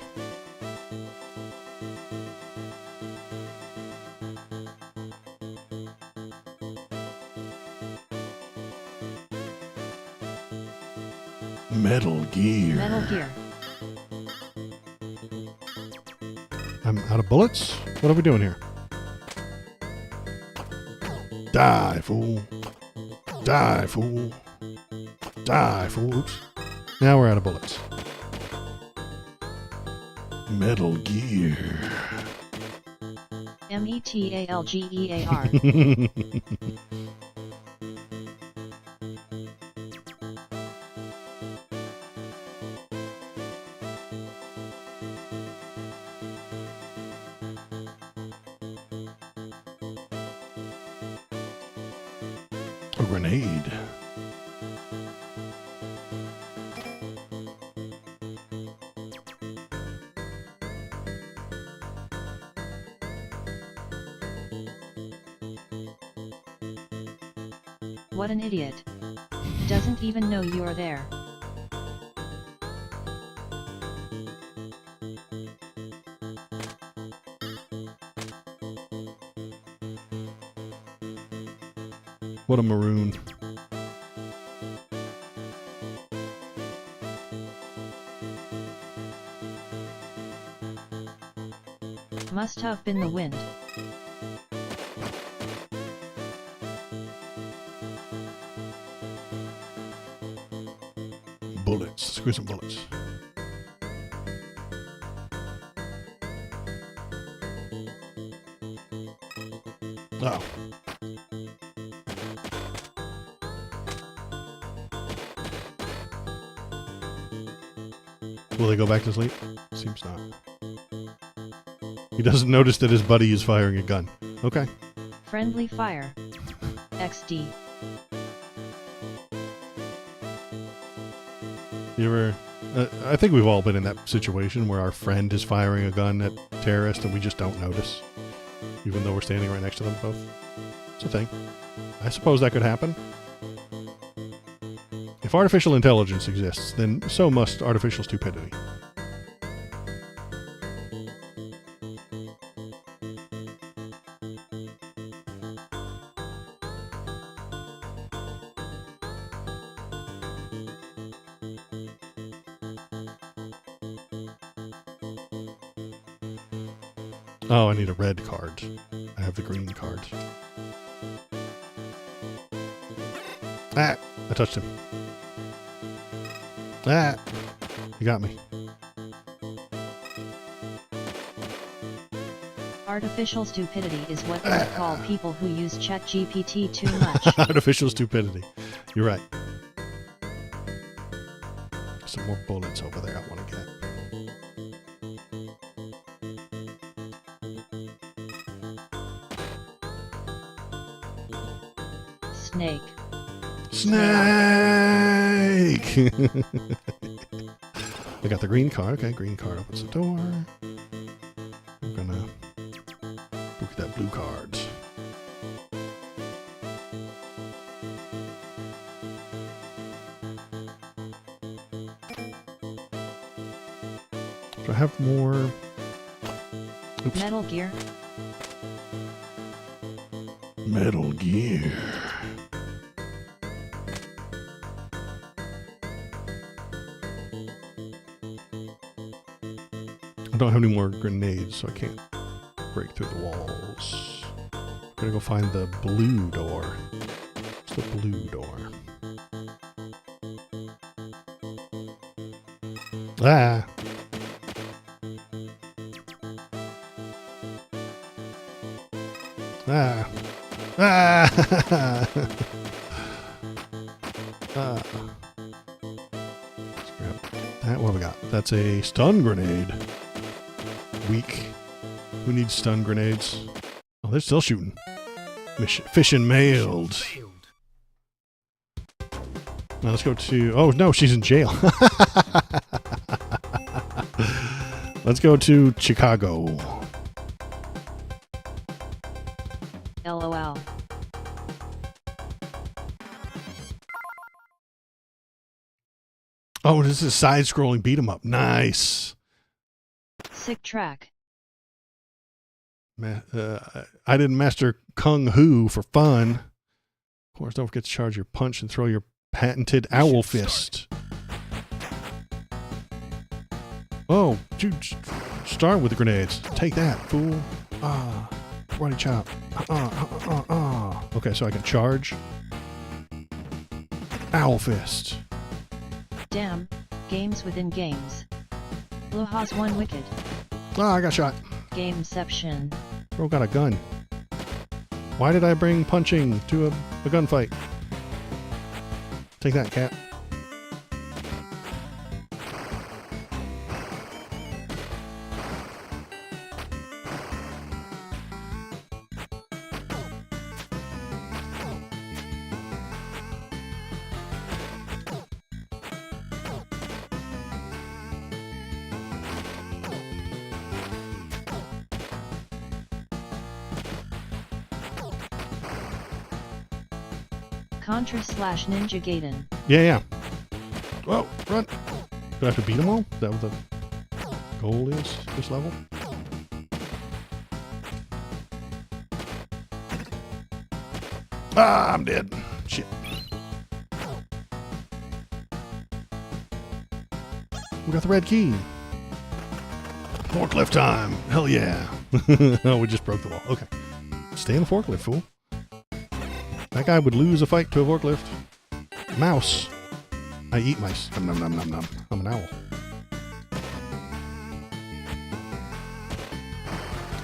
Metal Gear. Metal Gear. I'm out of bullets? What are we doing here? Die, fool. Die, fool. Die, fool. Oops. Now we're out of bullets. Metal Gear. Metalgear. A grenade. What an idiot. Doesn't even know you are there. What a maroon. Must have been the wind. Bullets. Screw some bullets. Oh. Will they go back to sleep? Seems not. He doesn't notice that his buddy is firing a gun. Okay. Friendly fire. XD. You ever... I think we've all been in that situation where our friend is firing a gun at terrorists and we just don't notice, even though we're standing right next to them both. It's a thing. I suppose that could happen. If artificial intelligence exists, then so must artificial stupidity. Oh, I need a red card. I have the green card. Ah! I touched him. Ah! He got me. Artificial stupidity is what they call people who use ChatGPT too much. Artificial stupidity. You're right. Some more bullets over there I want to get. Snake. Snake! I got the green card. Okay, green card opens the door. I'm gonna look at that blue card. Do I have more? Oops. Metal Gear. Metal Gear. I don't have any more grenades, so I can't break through the walls. I'm gonna go find the blue door. It's the blue door. Ah! Ah! Ah! Ah! Let's grab that. What have we got? That's a stun grenade. Weak. Who needs stun grenades? Oh, they're still shooting. Fish and mailed. Now let's go to... Oh, no, she's in jail. Let's go to Chicago. LOL. Oh, this is a side-scrolling beat-em-up. Nice. Sick track. I didn't master Kung Hu for fun. Of course, don't forget to charge your punch and throw your patented owl fist. Oh, dude, start with the grenades. Take that, fool. Ah, karate chop. Okay, so I can charge. Owl fist. Damn, games within games. Loha's one wicked. Ah, I got shot. Gameception. Bro got a gun. Why did I bring punching to a gunfight? Take that, cat. Contra/Ninja Gaiden. Yeah. Whoa, run. Do I have to beat them all? Is that what the goal is, this level? Ah, I'm dead. Shit. We got the red key. Forklift time. Hell yeah. Oh, we just broke the wall. Okay. Stay in the forklift, fool. That guy would lose a fight to a forklift. Mouse. I eat mice. Nom, nom, nom, nom, nom. I'm an owl.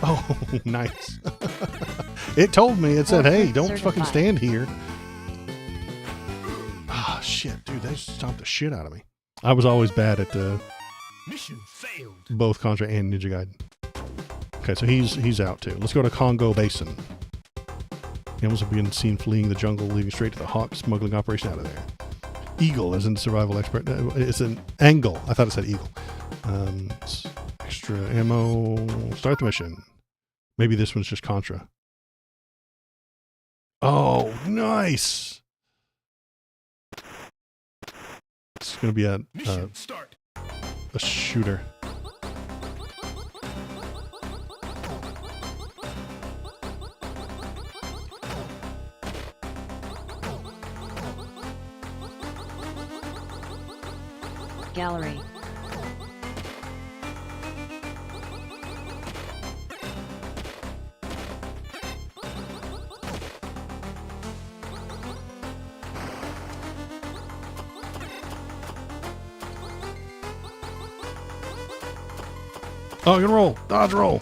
Oh, nice. It told me. It said, hey, don't fucking stand here. Ah, shit. Dude, they stomped the shit out of me. I was always bad at Mission failed. Both Contra and Ninja Gaiden. Okay, so he's out too. Let's go to Congo Basin. Animals have been seen fleeing the jungle, leaving straight to the hawk smuggling operation out of there. Eagle, as in survival expert. It's an angle. I thought it said eagle. Extra ammo. Start the mission. Maybe this one's just Contra. Oh, nice. It's going to be a shooter. Gallery. Oh, you can roll. Dodge roll.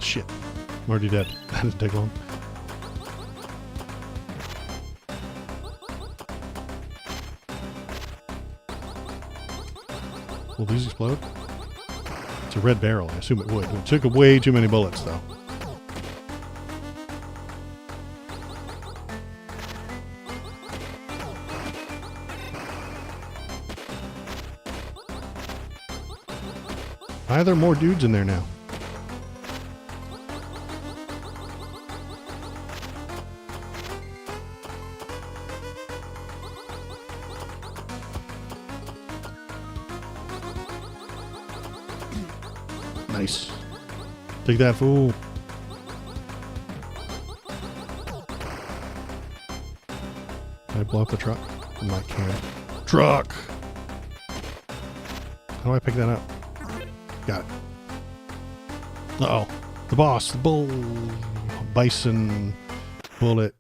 Shit. I'm already dead. That didn't take long. Will these explode? It's a red barrel. I assume it would. It took way too many bullets, though. Why are there more dudes in there now? Nice. Take that, fool. Can I blow up the truck? I can't. Truck! How do I pick that up? Got it. Uh-oh. The boss. The bull. Bison. Bullet.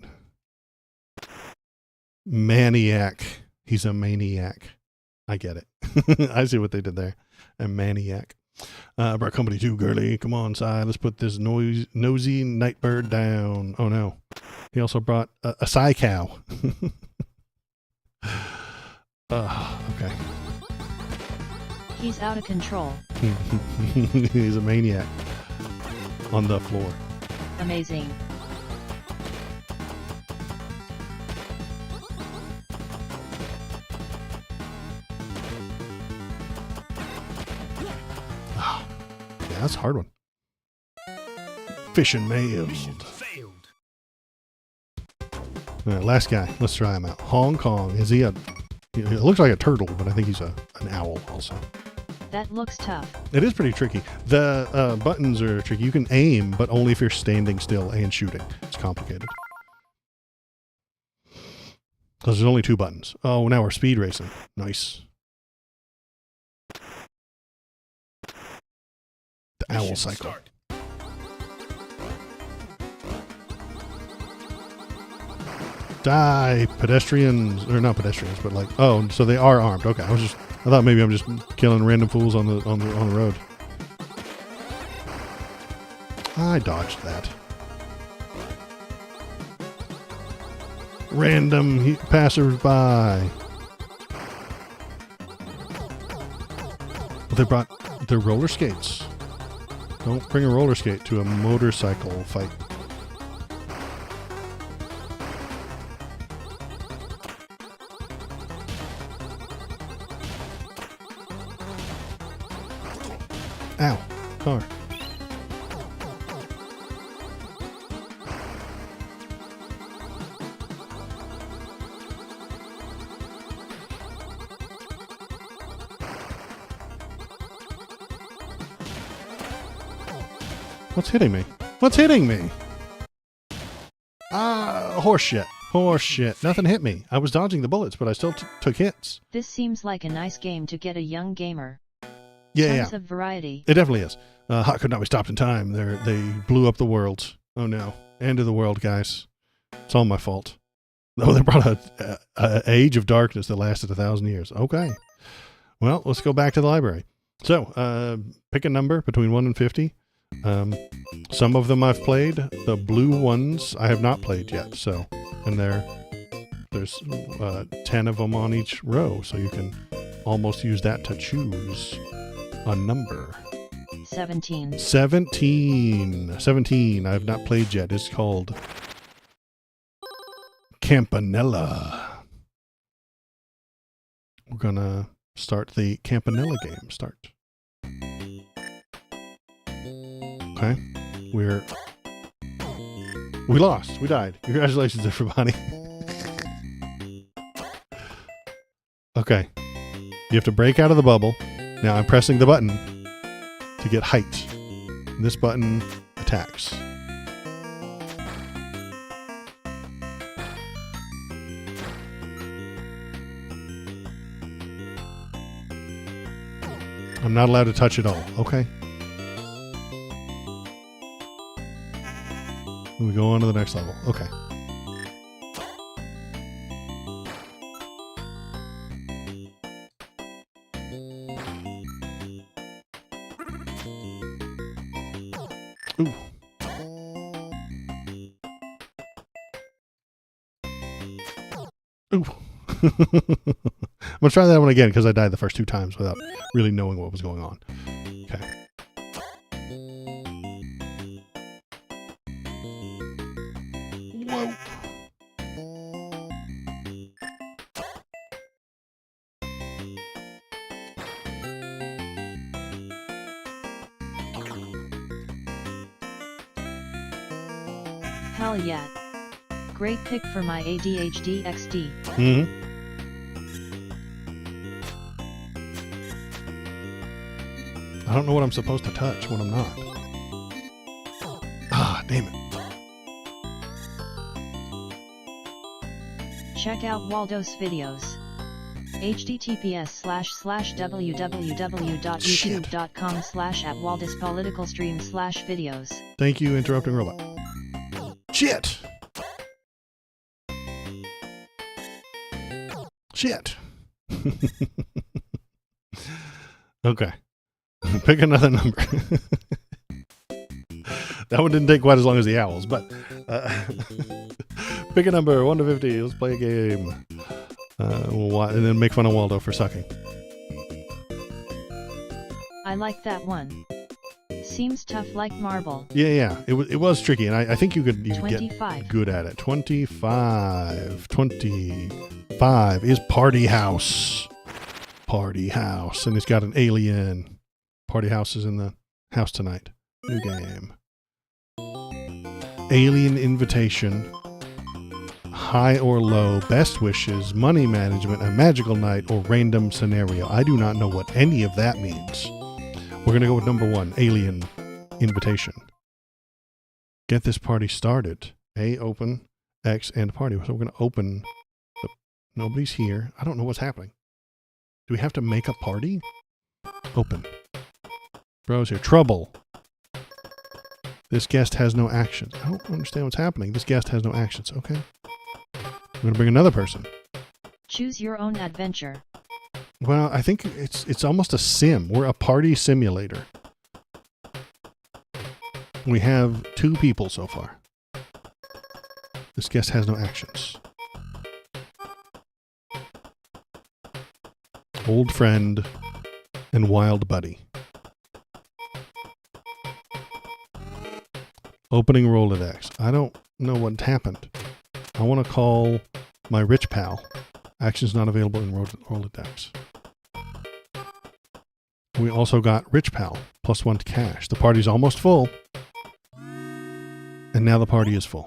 Maniac. He's a maniac. I get it. I see what they did there. A maniac. Brought company too, girly. Come on, Si. Let's put this nosy nightbird down. Oh, no. He also brought a Si cow. Okay. He's out of control. He's a maniac. On the floor. Amazing. Yeah, that's a hard one. Fishing mailed. Mission failed. All right, last guy. Let's try him out. Hong Kong. Is he a... It looks like a turtle, but I think he's an owl also. That looks tough. It is pretty tricky. The buttons are tricky. You can aim, but only if you're standing still and shooting. It's complicated. Because there's only 2 buttons. Oh, now we're speed racing. Nice. The owl Mission cycle. start. Die, pedestrians, or not pedestrians, but like, oh, so they are armed. Okay, I thought maybe I'm just killing random fools on the road. I dodged that. Random passersby. They brought their roller skates. Don't bring a roller skate to a motorcycle fight. Ow. Car. What's hitting me? What's hitting me? Horse shit. Horse shit. Nothing hit me. I was dodging the bullets, but I still took hits. This seems like a nice game to get a young gamer. Yeah, Tons of variety. It definitely is. Hot could not be stopped in time. They blew up the world. Oh no. End of the world, guys. It's all my fault. Oh, they brought a age of darkness that lasted 1,000 years. Okay. Well, let's go back to the library. So, pick a number between 1 and 50. Some of them I've played. The blue ones I have not played yet. So, and there's 10 of them on each row. So you can almost use that to choose a number. 17. 17 I have not played yet. It's called Campanella. We're gonna start the Campanella game. Start. Okay. We lost. We died. Congratulations, everybody. Okay. You have to break out of the bubble. Now I'm pressing the button to get height. This button attacks. I'm not allowed to touch it all. Okay. We go on to the next level. Okay. Ooh. Ooh. I'm gonna try that one again because I died the first 2 times without really knowing what was going on. Okay. Whoa. Hell yeah. Great pick for my ADHD XD. Mm-hmm. I don't know what I'm supposed to touch when I'm not. Ah, damn it. Check out Waldo's videos. https://www.youtube.com/@waldospoliticalstream/videos. Thank you, interrupting robot. Shit! Shit! Okay. Pick another number. That one didn't take quite as long as the owls, but pick a number, 1 to 50. Let's play a game. And then make fun of Waldo for sucking. I like that one. Seems tough like marble. Yeah. It was tricky, and I think you could get good at it. 25. 25 is Party House. Party House. And it's got an alien. Party House is in the house tonight. New game. Alien invitation. High or low, best wishes, money management, a magical night, or random scenario. I do not know what any of that means. We're going to go with number 1, alien invitation. Get this party started. A, open, X, and party. So we're going to open. Nobody's here. I don't know what's happening. Do we have to make a party? Open. Bros here. Trouble. This guest has no actions. I don't understand what's happening. This guest has no actions. Okay. I'm going to bring another person. Choose your own adventure. Well, I think it's almost a sim. We're a party simulator. We have 2 people so far. This guest has no actions. Old friend and wild buddy. Opening Rolodex. I don't know what happened. I want to call my rich pal. Actions not available in Rolodex. We also got rich pal. +1 to cash. The party's almost full. And now the party is full.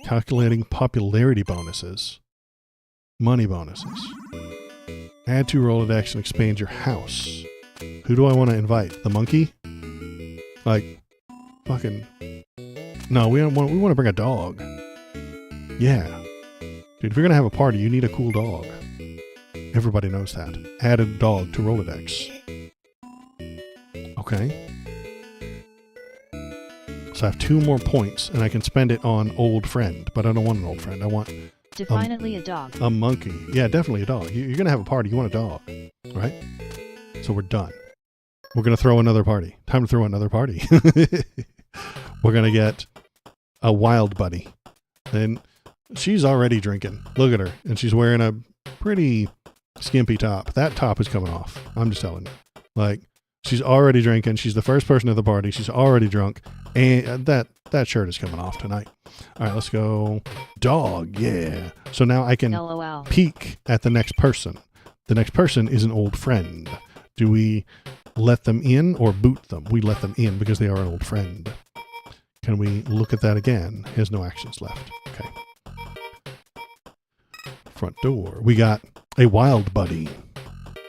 Calculating popularity bonuses. Money bonuses. Add to Rolodex and expand your house. Who do I want to invite? The monkey? Like, fucking... No, we want to bring a dog. Yeah. Dude, if you're going to have a party, you need a cool dog. Everybody knows that. Add a dog to Rolodex. Okay. So I have 2 more points, and I can spend it on old friend, but I don't want an old friend. I want... Definitely a dog. A monkey. Yeah, definitely a dog. You're going to have a party. You want a dog, right? So we're done. We're going to throw another party. Time to throw another party. We're going to get a wild buddy. And she's already drinking. Look at her. And she's wearing a pretty skimpy top. That top is coming off. I'm just telling you. Like, she's already drinking. She's the first person at the party. She's already drunk. And that shirt is coming off tonight. All right, let's go. Dog, yeah. So now I can LOL. Peek at the next person. The next person is an old friend. Do we let them in or boot them? We let them in because they are an old friend. Can we look at that again? He has no actions left. Okay. Front door. We got a wild buddy.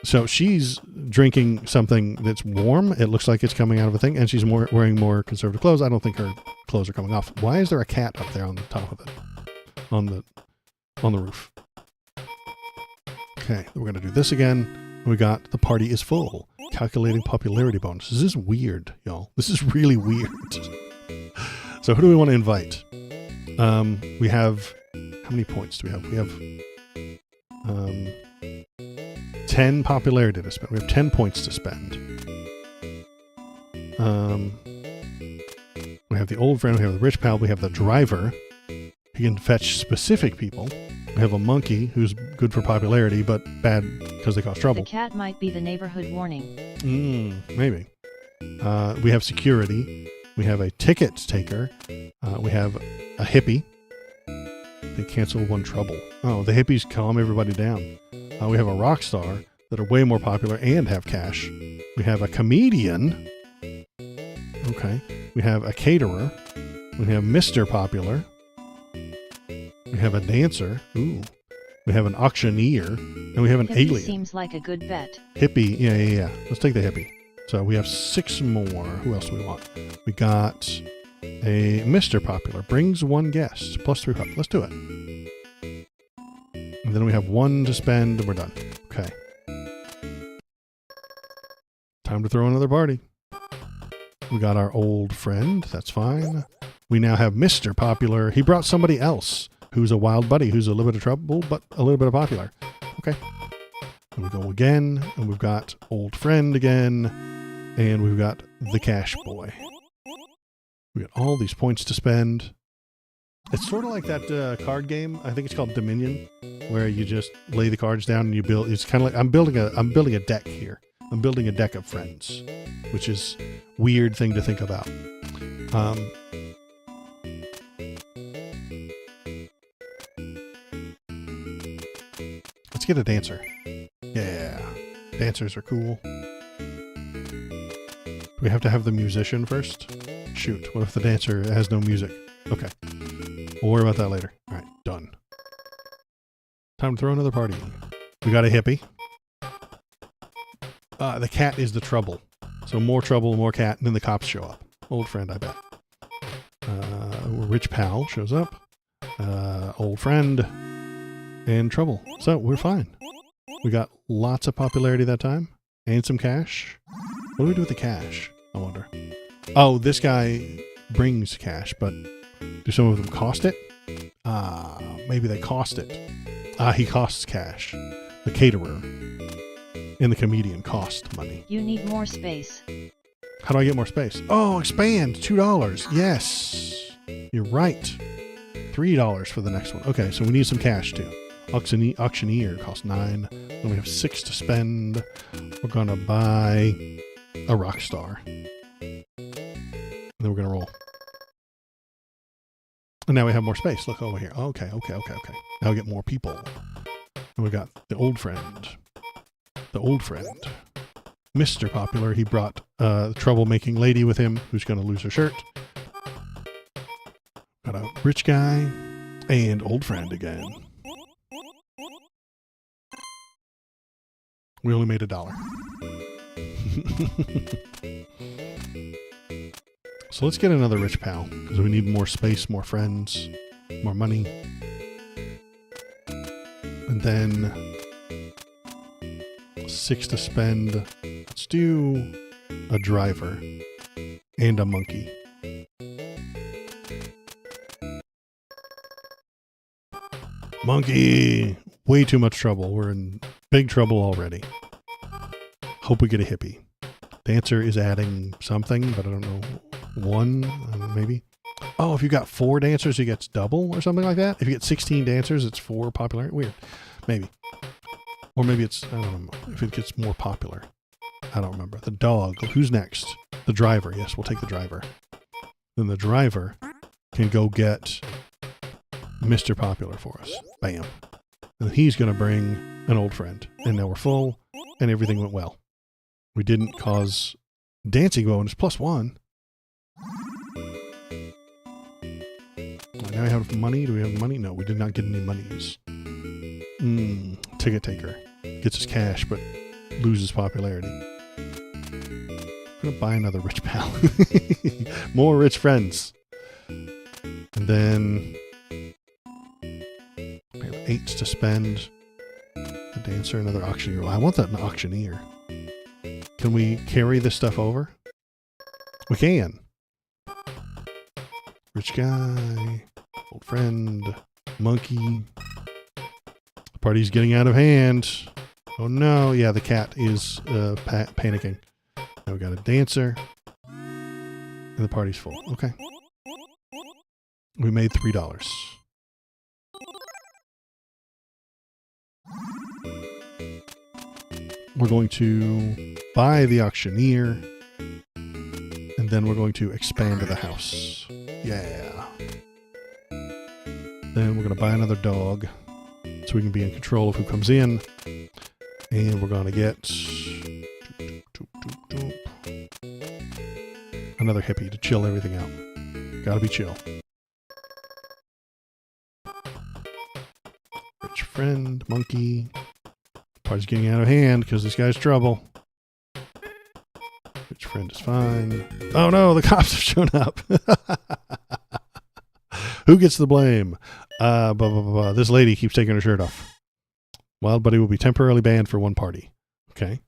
So she's drinking something that's warm. It looks like it's coming out of a thing, and she's wearing more conservative clothes. I don't think her clothes are coming off. Why is there a cat up there on the top of it? On the roof. Okay, we're gonna do this again. We got the party is full. Calculating popularity bonus. This is weird, y'all. This is really weird. So who do we want to invite? We have, how many points do we have? We have 10 popularity to spend. We have 10 points to spend. We We have the old friend. We have the rich pal. We have the driver. He can fetch specific people. We have a monkey who's good for popularity, but bad because they cause trouble. The cat might be the neighborhood warning. Maybe. We have security. We have a ticket taker. We have a hippie. They cancel one trouble. Oh, the hippies calm everybody down. We have a rock star that are way more popular and have cash. We have a comedian. Okay. We have a caterer. We have Mr. Popular. We have a dancer. Ooh. We have an auctioneer. And we have an Hippie alien. Seems like a good bet. Hippie. Yeah. Let's take the hippie. So we have 6 more. Who else do we want? We got a Mr. Popular. Brings 1 guest. Plus 3 pop. Let's do it. And then we have 1 to spend and we're done. Okay. Time to throw another party. We got our old friend. That's fine. We now have Mr. Popular. He brought somebody else who's a wild buddy, who's a little bit of trouble, but a little bit of popular. Okay. And we go again, and we've got old friend again, and we've got the cash boy. We got all these points to spend. It's sort of like that card game. I think it's called Dominion, where you just lay the cards down and you build. It's kind of like I'm building a deck here. I'm building a deck of friends, which is a weird thing to think about. Let's get a dancer. Yeah, dancers are cool. Do we have to have the musician first? Shoot, what if the dancer has no music? Okay, we'll worry about that later. All right, done. Time to throw another party. We got a hippie. The cat is the trouble. So more trouble, more cat, and then the cops show up. Old friend, I bet. Rich pal shows up. Old friend. And trouble. So we're fine. We got lots of popularity that time. And some cash. What do we do with the cash? I wonder. Oh, this guy brings cash, but do some of them cost it? Maybe they cost it. He costs cash. The caterer and the comedian cost money. You need more space. How do I get more space? Oh, expand. $2. Yes. You're right. $3 for the next one. Okay, so we need some cash too. Auctioneer costs 9. Then we have 6 to spend. We're going to buy a rock star. And then we're going to roll. And now we have more space. Look over here. Okay. Now we get more people. And we got the old friend. The old friend. Mr. Popular. He brought a troublemaking lady with him who's going to lose her shirt. Got a rich guy and old friend again. We only made $1. So let's get another rich pal because we need more space, more friends, more money. And then 6 to spend. Let's do a driver and a monkey. Monkey! Way too much trouble. We're in big trouble already. Hope we get a hippie. Dancer is adding something, but I don't know. 1, maybe. Oh, if you got 4 dancers, it gets double or something like that. If you get 16 dancers, it's 4 popular. Weird. Maybe. Or maybe it's, I don't know, if it gets more popular. I don't remember. The dog. Who's next? The driver. Yes, we'll take the driver. Then the driver can go get Mr. Popular for us. Bam. And he's going to bring an old friend. And now we're full, and everything went well. We didn't cause dancing bonus +1. Now we have money. Do we have money? No, we did not get any monies. Ticket taker. Gets us cash, but loses popularity. I'm going to buy another rich pal. More rich friends. And then we have 8 to spend. A dancer, another auctioneer. I want that auctioneer. Can we carry this stuff over? We can. Rich guy, old friend, monkey. The party's getting out of hand. Oh no, yeah, the cat is panicking. Now we got a dancer. And the party's full. Okay. We made $3. We're going to buy the auctioneer, and then we're going to expand the house. Yeah. Then we're going to buy another dog so we can be in control of who comes in. And we're going to get another hippie to chill everything out. Gotta be chill. Rich friend, monkey. Party's getting out of hand because this guy's trouble. Rich friend is fine. Oh no, the cops have shown up. Who gets the blame? Blah, blah, blah, blah. This lady keeps taking her shirt off. Wild Buddy will be temporarily banned for one party. Okay.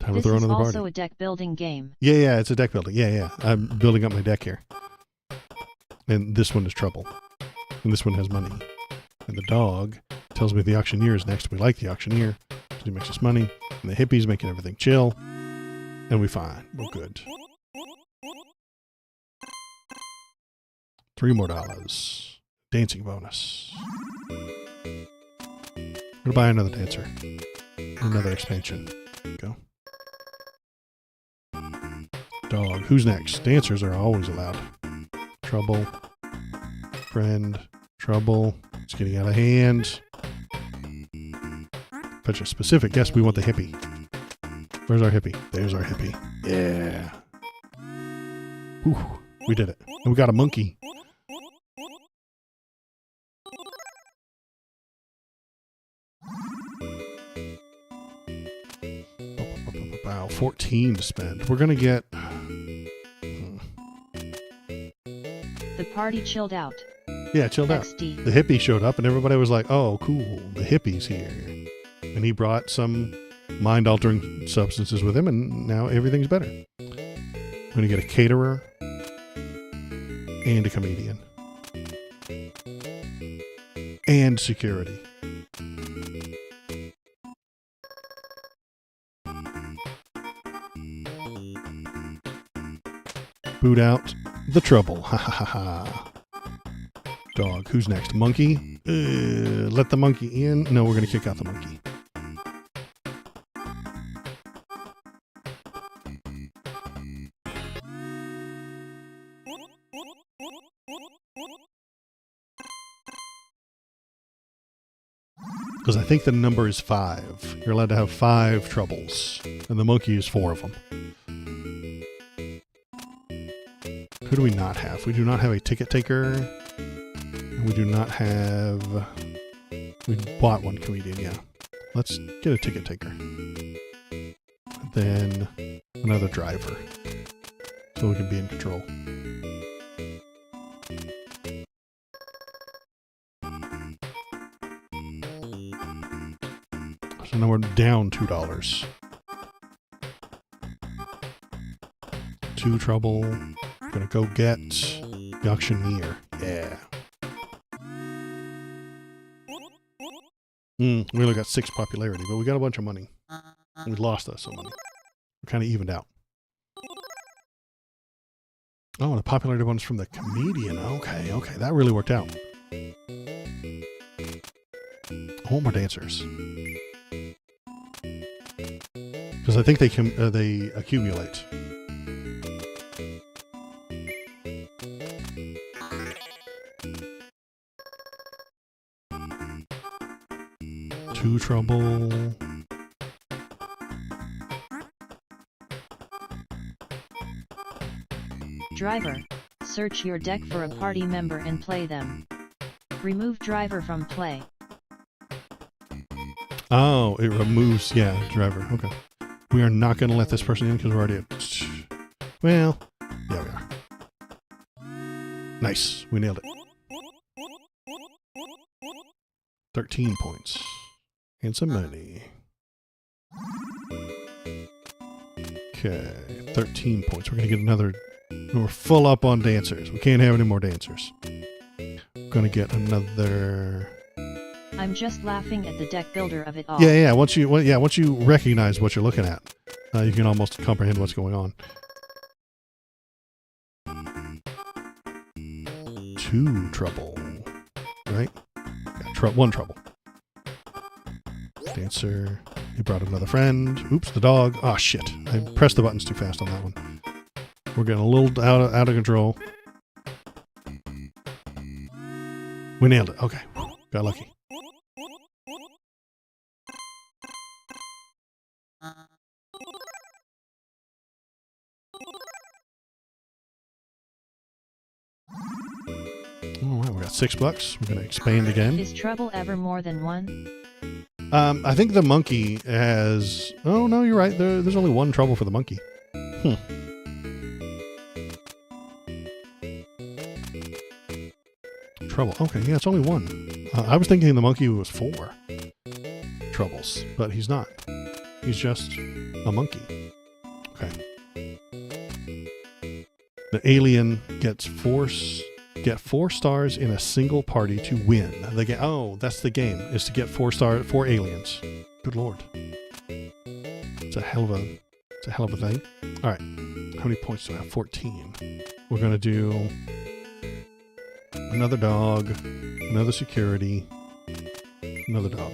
Time to throw another party. This is also a deck building game. Yeah, it's a deck building. Yeah. I'm building up my deck here. And this one is trouble. And this one has money. And the dog tells me the auctioneer is next. We like the auctioneer because he makes us money. And the hippie's making everything chill. And we're fine. We're good. $3 more. Dancing bonus. We're going to buy another dancer. Another expansion. Go. Dog. Who's next? Dancers are always allowed. Trouble. Friend. Trouble. It's getting out of hand. Such a specific. Yes, we want the hippie. Where's our hippie? There's our hippie. Yeah. Whew, we did it. And we got a monkey. Wow, 14 to spend. We're going to get... The party chilled out. Yeah, chilled out. XD. The hippie showed up and everybody was like, oh, cool, the hippie's here. And he brought some mind-altering substances with him and now everything's better. We're going to get a caterer and a comedian. And security. Boot out the trouble. Ha ha ha ha. Dog. Who's next? Monkey? Let the monkey in. No, we're going to kick out the monkey. Because I think the number is 5. You're allowed to have 5 troubles. And the monkey is 4 of them. Who do we not have? We do not have a ticket taker. We do not have... We bought one comedian, yeah. Let's get a ticket taker. And then another driver. So we can be in control. So now we're down $2. 2 trouble. Gonna go get the auctioneer. Yeah. We only got 6 popularity, but we got a bunch of money. We lost us some money. We're kind of evened out. Oh, the popularity bonus from the comedian. Okay. That really worked out. I want more dancers. Because I think they accumulate. Two trouble. Driver. Search your deck for a party member and play them. Remove driver from play. Oh, it removes, yeah, driver. Okay. We are not going to let this person in because we're already at... Well, yeah, we are. Nice. We nailed it. 13 points. And some money. Okay, 13 points. We're going to get another... We're full up on dancers. We can't have any more dancers. We're going to get another... I'm just laughing at the deck builder of it all. Yeah. Once you recognize what you're looking at, you can almost comprehend what's going on. 2 trouble. Right? Yeah, 1 trouble. Dancer. He brought another friend. Oops, the dog. Oh, shit. I pressed the buttons too fast on that one. We're getting a little out of control. We nailed it. Okay. Got lucky. All right, we got $6. We're going to expand again. Is trouble ever more than 1? I think the monkey has... Oh, no, you're right. There's only 1 trouble for the monkey. Trouble. Okay, yeah, it's only 1. I was thinking the monkey was 4 troubles, but he's not. He's just a monkey. Okay. The alien gets 4 stars in a single party to win. The game. Oh, that's the game. Is to get 4 aliens. Good lord. It's a hell of a thing. All right. How many points do I have? 14. We're gonna do another dog, another security, another dog.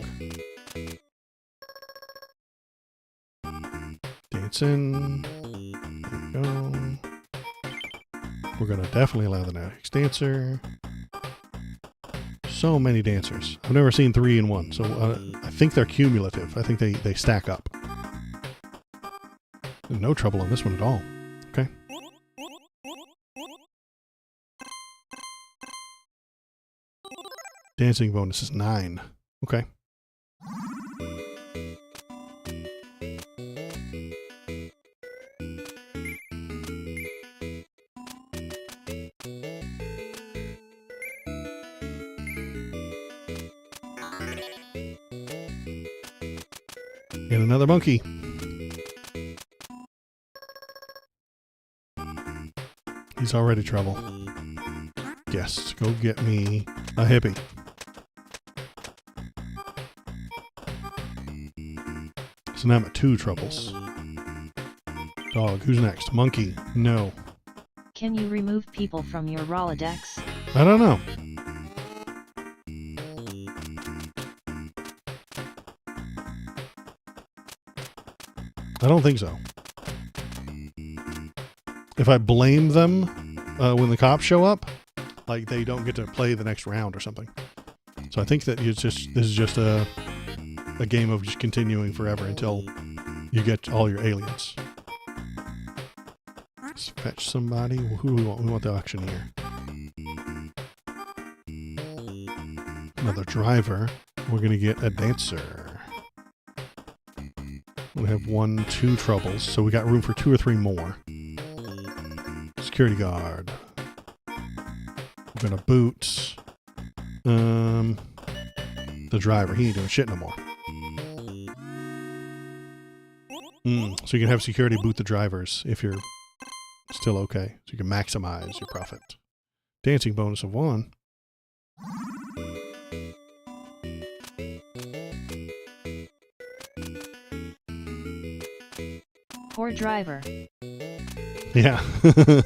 Dancing. There we go. We're going to definitely allow the next dancer. So many dancers. I've never seen 3 in 1, so I think they're cumulative. I think they stack up. No trouble on this one at all. Okay. Dancing bonus is 9. Okay. And another monkey. He's already trouble. Yes, go get me a hippie. So now I'm at 2 troubles. Dog, who's next? Monkey, no. Can you remove people from your Rolodex? I don't know. I don't think so. If I blame them when the cops show up, like they don't get to play the next round or something. So I think that this is just a game of just continuing forever until you get all your aliens. Let's fetch somebody. Who do we want? We want the auctioneer. Another driver. We're going to get a dancer. We have 1, 2 troubles, so we got room for 2 or 3 more. Security guard. We're gonna boot. The driver. He ain't doing shit no more. So you can have security boot the drivers if you're still okay. So you can maximize your profit. Dancing bonus of 1. Poor driver. Yeah.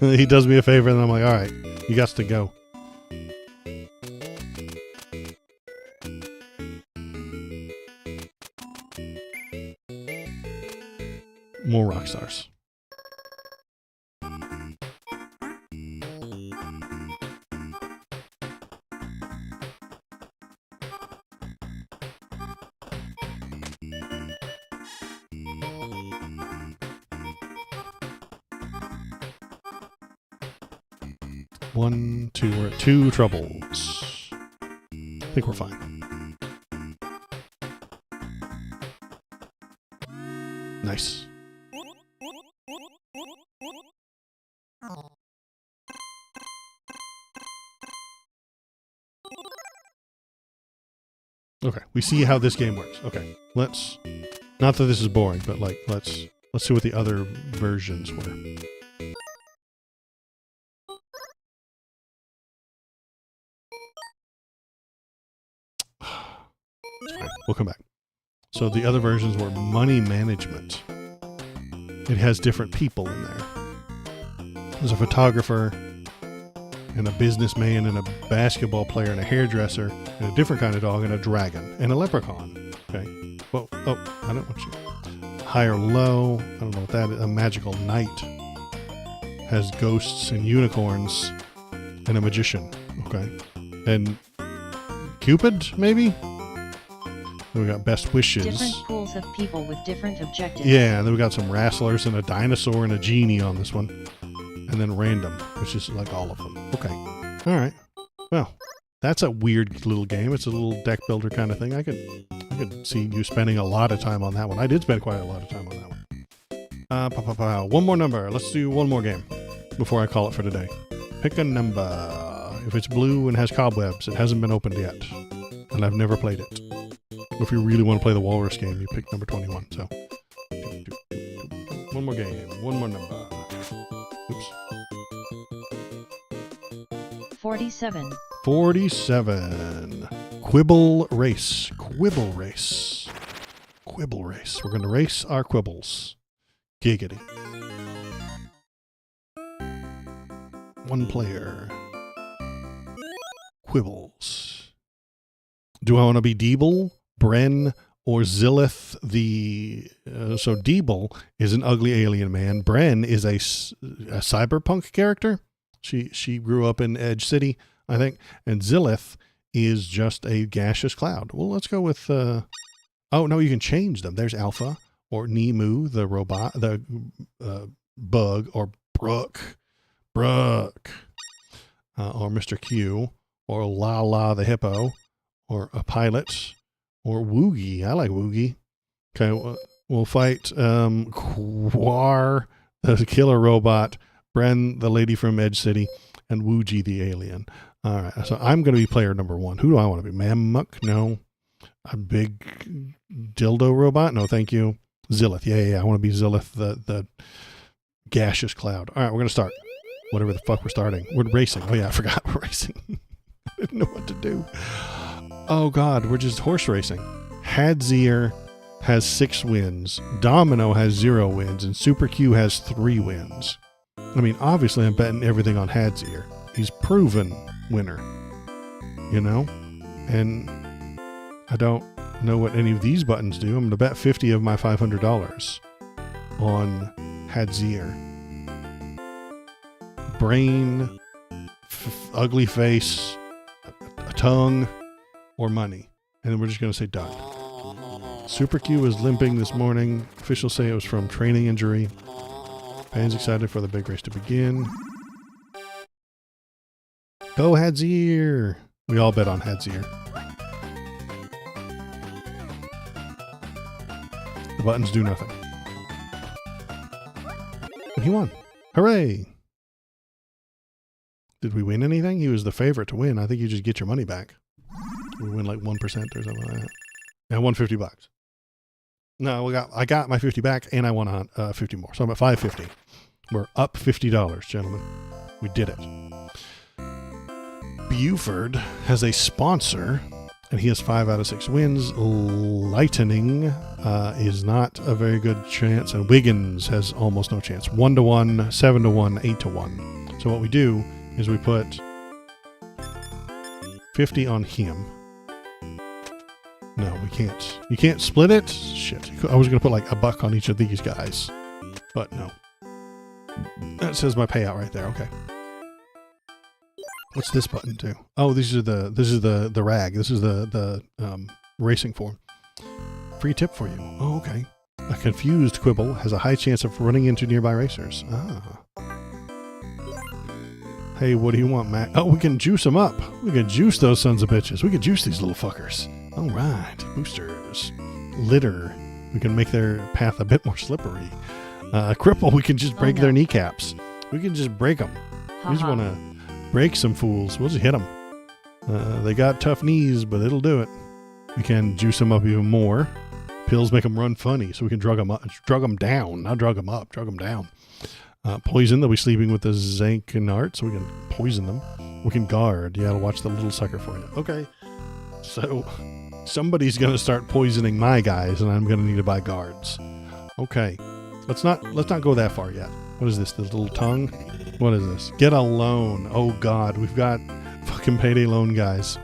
He does me a favor and I'm like, all right, you got to go. More rock stars. One, 2, we're at 2 troubles. I think we're fine. Nice. Okay, we see how this game works. Okay, let's, not that this is boring, but like, let's see what the other versions were. Okay, we'll come back. So the other versions were money management. It has different people in there. There's a photographer, and a businessman and a basketball player and a hairdresser and a different kind of dog and a dragon and a leprechaun. Okay. Well, oh, I don't want you. High or low. I don't know what that is. A magical knight has ghosts and unicorns and a magician. Okay. And Cupid, maybe? We got best wishes. Different pools of people with different objectives. Yeah, and then we got some wrestlers and a dinosaur and a genie on this one. And then random, which is like all of them. Okay. All right. Well, that's a weird little game. It's a little deck builder kind of thing. I could see you spending a lot of time on that one. I did spend quite a lot of time on that one. One more number. Let's do one more game before I call it for today. Pick a number. If it's blue and has cobwebs, it hasn't been opened yet. And I've never played it. If you really want to play the walrus game, you pick number 21. So, one more game. One more number. Oops. 47. 47. Quibble race. Quibble race. Quibble race. We're going to race our quibbles. Giggity. One player. Quibbles. Do I want to be Deeble, Bren, or Zillith? So Deeble is an ugly alien man. Bren is a cyberpunk character. She grew up in Edge City, I think. And Zillith is just a gaseous cloud. Well, let's go with... oh, no, you can change them. There's Alpha, or Nemu, the robot, the bug, or Brooke, or Mr. Q, or Lala the hippo, or a pilot, or Woogie. I like Woogie. Okay, we'll fight Quar, the killer robot, Bren, the lady from Edge City, and Woogie, the alien. All right, so I'm going to be player number 1. Who do I want to be? Mammuck? No. A big dildo robot? No, thank you. Zillith. Yeah. I want to be Zillith, the gaseous cloud. All right, we're going to start. Whatever the fuck we're starting. We're racing. Oh, yeah, I forgot we're racing. I didn't know what to do. Oh, God, we're just horse racing. Hadzier has 6 wins. Domino has 0 wins. And Super Q has 3 wins. I mean, obviously, I'm betting everything on Hadzier. He's proven winner. You know? And I don't know what any of these buttons do. I'm going to bet 50 of my $500 on Hadzier. Brain, ugly face, a tongue, or money. And then we're just going to say done. Super Q was limping this morning. Officials say it was from training injury. Fans excited for the big race to begin. Go Hadzier! We all bet on Hadzier. The buttons do nothing. And he won. Hooray! Did we win anything? He was the favorite to win. I think you just get your money back. We win like 1% or something like that. And I won $50. No, I got my 50 back and I won 50 more. So I'm at $550. We're up $50, gentlemen. We did it. Buford has a sponsor and he has 5 out of 6 wins. Lightning is not a very good chance, and Wiggins has almost no chance. 1-1, 7-1, 8-1. So what we do is we put 50 on him. No, we can't. You can't split it? Shit. I was going to put like $1 on each of these guys. But no. That says my payout right there. Okay. What's this button do? Oh, this is the rag. This is the racing form. Free tip for you. Oh, okay. A confused quibble has a high chance of running into nearby racers. Ah. Hey, what do you want, Matt? Oh, we can juice them up. We can juice those sons of bitches. We can juice these little fuckers. All right. Boosters. Litter. We can make their path a bit more slippery. Cripple, we can just break their kneecaps. We can just break them. We just want to break some fools. We'll just hit them. They got tough knees, but it'll do it. We can juice them up even more. Pills make them run funny, so we can drug them up, drug them down. Not drug them up, drug them down. Poison, they'll be sleeping with the Zankinart, so we can poison them. We can guard. Yeah, I'll watch the little sucker for you. Okay. So, somebody's going to start poisoning my guys, and I'm going to need to buy guards. Okay. Let's not go that far yet. What is this? The little tongue? What is this? Get a loan. Oh God, we've got fucking payday loan guys.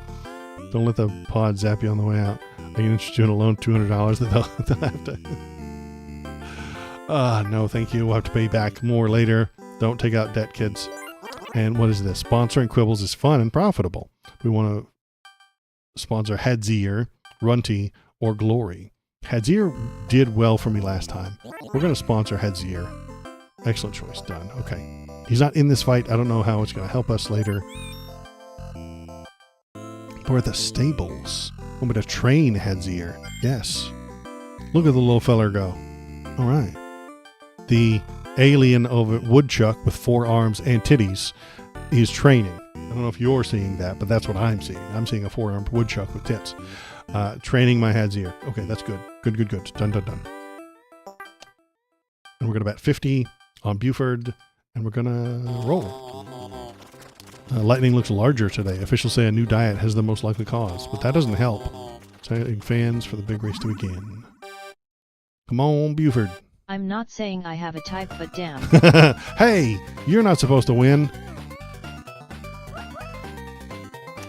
Don't let the pod zap you on the way out. Are you interested in a loan $200 that they'll have to? No, thank you. We'll have to pay back more later. Don't take out debt, kids. And what is this? Sponsoring Quibbles is fun and profitable. We want to sponsor Headseer, Runty, or Glory. Headseer did well for me last time. We're going to sponsor Headseer. Excellent choice. Done. Okay. He's not in this fight. I don't know how it's going to help us later. We're at the stables. I'm going to train Headseer. Yes. Look at the little feller go. All right. The alien of a woodchuck with 4 arms and titties is training. I don't know if you're seeing that, but that's what I'm seeing. I'm seeing a 4-armed woodchuck with tits. Training my Headseer. Okay, that's good. Good. Done. And we're going to bet 50 on Buford, and we're going to roll. Lightning looks larger today. Officials say a new diet has the most likely cause, but that doesn't help. Exciting fans for the big race to begin. Come on, Buford. I'm not saying I have a type, but damn. Hey, you're not supposed to win.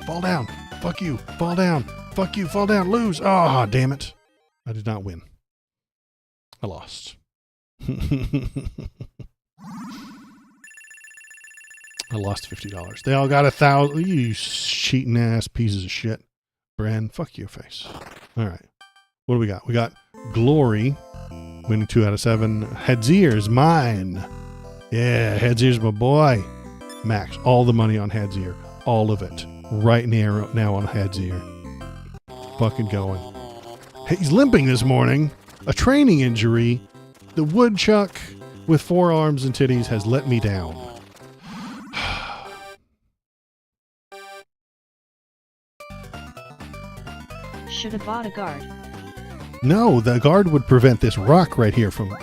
Fall down. Fuck you. Fall down. Fuck you. Fall down. Lose. Oh, damn it. I did not win. I lost. I lost $50. They all got 1,000. You cheating ass pieces of shit. Bran, fuck your face. All right. What do we got? We got Glory. Winning 2 out of 7. Headseer is mine. Yeah, Headseer's my boy. Max, all the money on Headseer. All of it. Right now on Headseer. Fucking going. Hey, he's limping this morning. A training injury. The woodchuck with 4 arms and titties has let me down. Should have bought a guard. No, the guard would prevent this rock right here from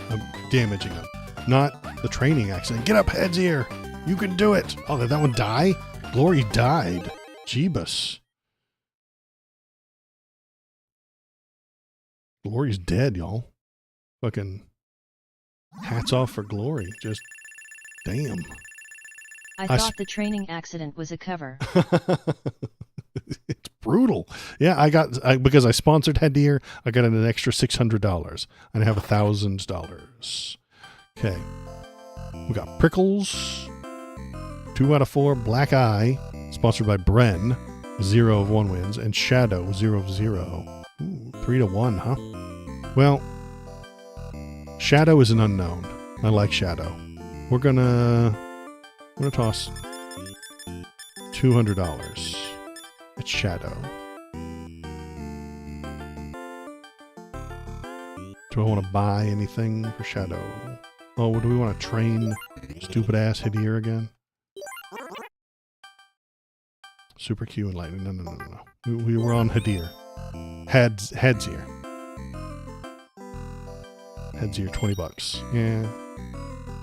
damaging him. Not the training accident. Get up, Headseer. You can do it. Oh, did that one die? Glory died. Jeebus. Glory's dead, y'all. Fucking hats off for Glory. Just damn. I thought the training accident was a cover. It's brutal. Yeah, because I sponsored Headseer, I got an extra $600, and I have $1,000. Okay, we got Prickles, 2 out of 4. Black Eye, sponsored by Bren, 0 of 1 wins, and Shadow, 0 of 0. Ooh, 3 to 1, huh? Well, Shadow is an unknown. I like Shadow. We're gonna toss $200. It's Shadow. Do I want to buy anything for Shadow? Oh, do we want to train stupid ass Headseer again? Super Q and Lightning. No. We were on Headseer. Headseer. Headseer, $20. Yeah.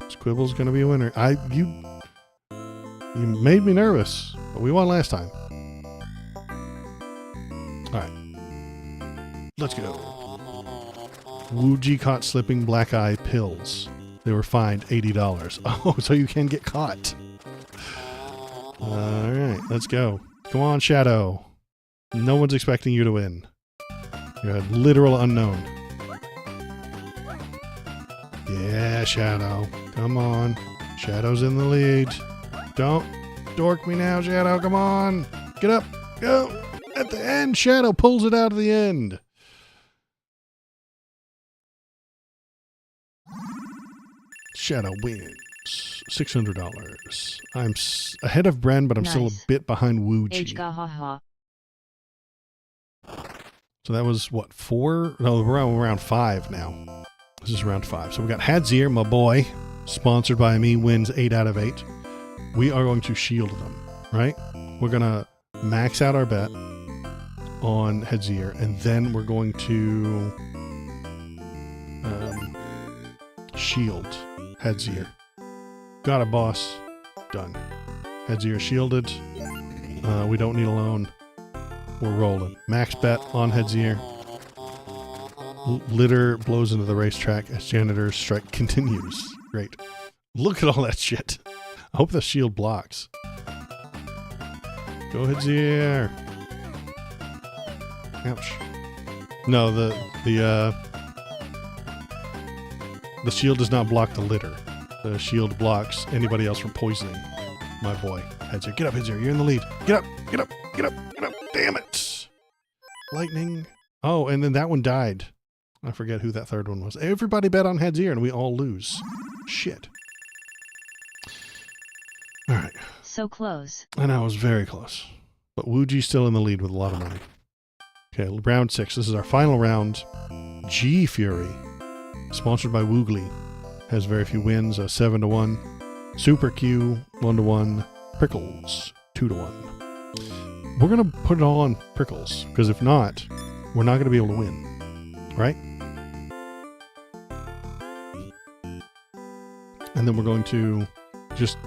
Squibble's gonna be a winner. You made me nervous, but we won last time. Alright. Let's go. Wooji caught slipping Black Eye pills. They were fined $80. Oh, so you can get caught. Alright, let's go. Come on, Shadow. No one's expecting you to win. You're a literal unknown. Yeah, Shadow. Come on. Shadow's in the lead. Don't dork me now, Shadow. Come on. Get up. Go. At the end, Shadow pulls it out of the end. Shadow wins. $600. I'm ahead of Bren, but I'm still a bit behind Wooji. So that was what, 4? No, we're around 5 now. This is round 5. So we got Headseer, my boy, sponsored by me, wins 8 out of 8. We are going to shield them, right? We're going to max out our bet on Headseer, and then we're going to shield Headseer. Got it, boss. Done. Headseer shielded. We don't need a loan. We're rolling. Max bet on Headseer. Litter blows into the racetrack as janitor's strike continues. Great. Look at all that shit. I hope the shield blocks. Go ahead, Zier. Ouch. No, the shield does not block the litter. The shield blocks anybody else from poisoning my boy. Headzier. Get up, Headzier. You're in the lead. Get up. Get up. Get up. Get up. Damn it. Lightning. Oh, and then that one died. I forget who that third one was. Everybody bet on Headzier and we all lose. Shit. All right. So close. I know, it was very close. But Wuji's still in the lead with a lot of money. Okay, round 6. This is our final round. G Fury, sponsored by Woogly, has very few wins. 7-1. Super Q 1-1. Prickles 2-1. We're gonna put it all on Prickles because if not, we're not gonna be able to win, right? And then we're going to just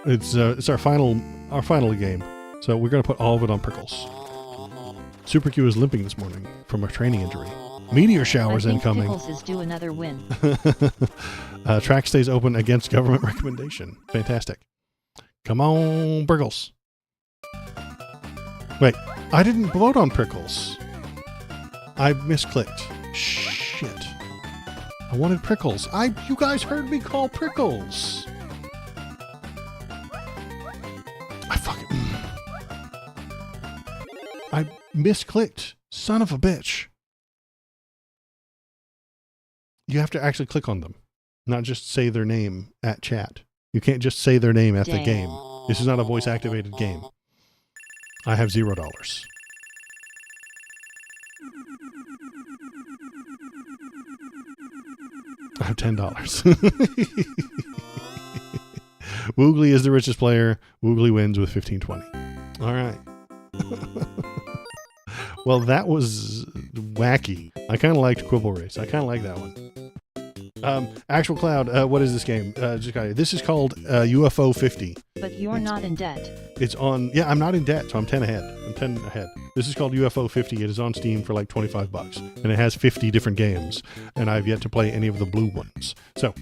it's our final game. So we're going to put all of it on Prickles. Super Q is limping this morning from a training injury. Meteor showers incoming. Pickles is due another win. Track stays open against government recommendation. Fantastic. Come on, Prickles. Wait, I didn't vote on Prickles. I misclicked. Shit. I wanted Prickles. You guys heard me call Prickles. I misclicked. Son of a bitch. You have to actually click on them, not just say their name at chat. You can't just say their name at the game. This is not a voice activated game. I have $0. I have $10. Woogly is the richest player. Woogly wins with 15-20. All right. Well, that was wacky. I kind of liked Quibble Race. I kind of like that one. Actual Cloud, what is this game? This is called UFO 50. But you're not in debt. It's on, yeah, I'm not in debt, so I'm 10 ahead. I'm 10 ahead. This is called UFO 50. It is on Steam for like $25, and it has 50 different games, and I've yet to play any of the blue ones. So,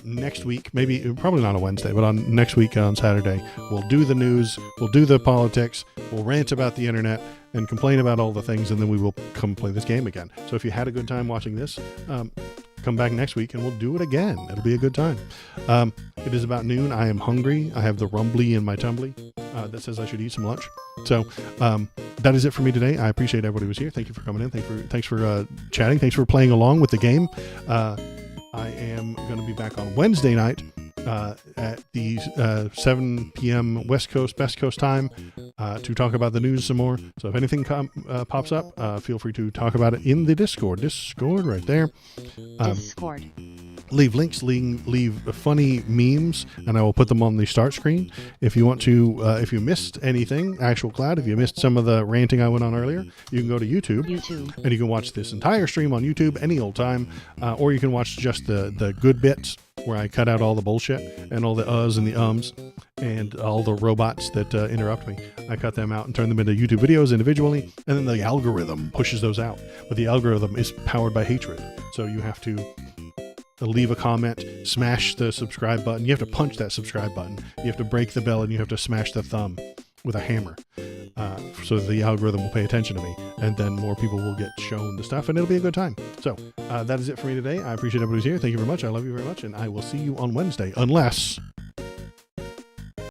next week, probably not on Wednesday, but on next week on Saturday, we'll do the news, we'll do the politics, we'll rant about the internet, and complain about all the things, and then we will come play this game again. So if you had a good time watching this, come back next week and we'll do it again. It'll be a good time. It is about noon. I am hungry. I have the rumbly in my tumbly that says I should eat some lunch. So that is it for me today. I appreciate everybody who was here. Thank you for coming in. Thanks for chatting. Thanks for playing along with the game. I am going to be back on Wednesday night at the 7 p.m. West Coast, Best Coast time to talk about the news some more. So if anything pops up, feel free to talk about it in the Discord. Discord right there. Discord. Leave links, leave funny memes, and I will put them on the start screen. If you want to, if you missed anything, Actual Cloud, if you missed some of the ranting I went on earlier, you can go to YouTube, and you can watch this entire stream on YouTube any old time, or you can watch just the good bits where I cut out all the bullshit and all the uhs and the ums and all the robots that interrupt me. I cut them out and turn them into YouTube videos individually, and then the algorithm pushes those out. But the algorithm is powered by hatred, so you have to leave a comment, smash the subscribe button. You have to punch that subscribe button. You have to break the bell, and you have to smash the thumb with a hammer so the algorithm will pay attention to me, and then more people will get shown the stuff, and it'll be a good time. So that is it for me today. I appreciate everybody who's here. Thank you very much. I love you very much, and I will see you on Wednesday, unless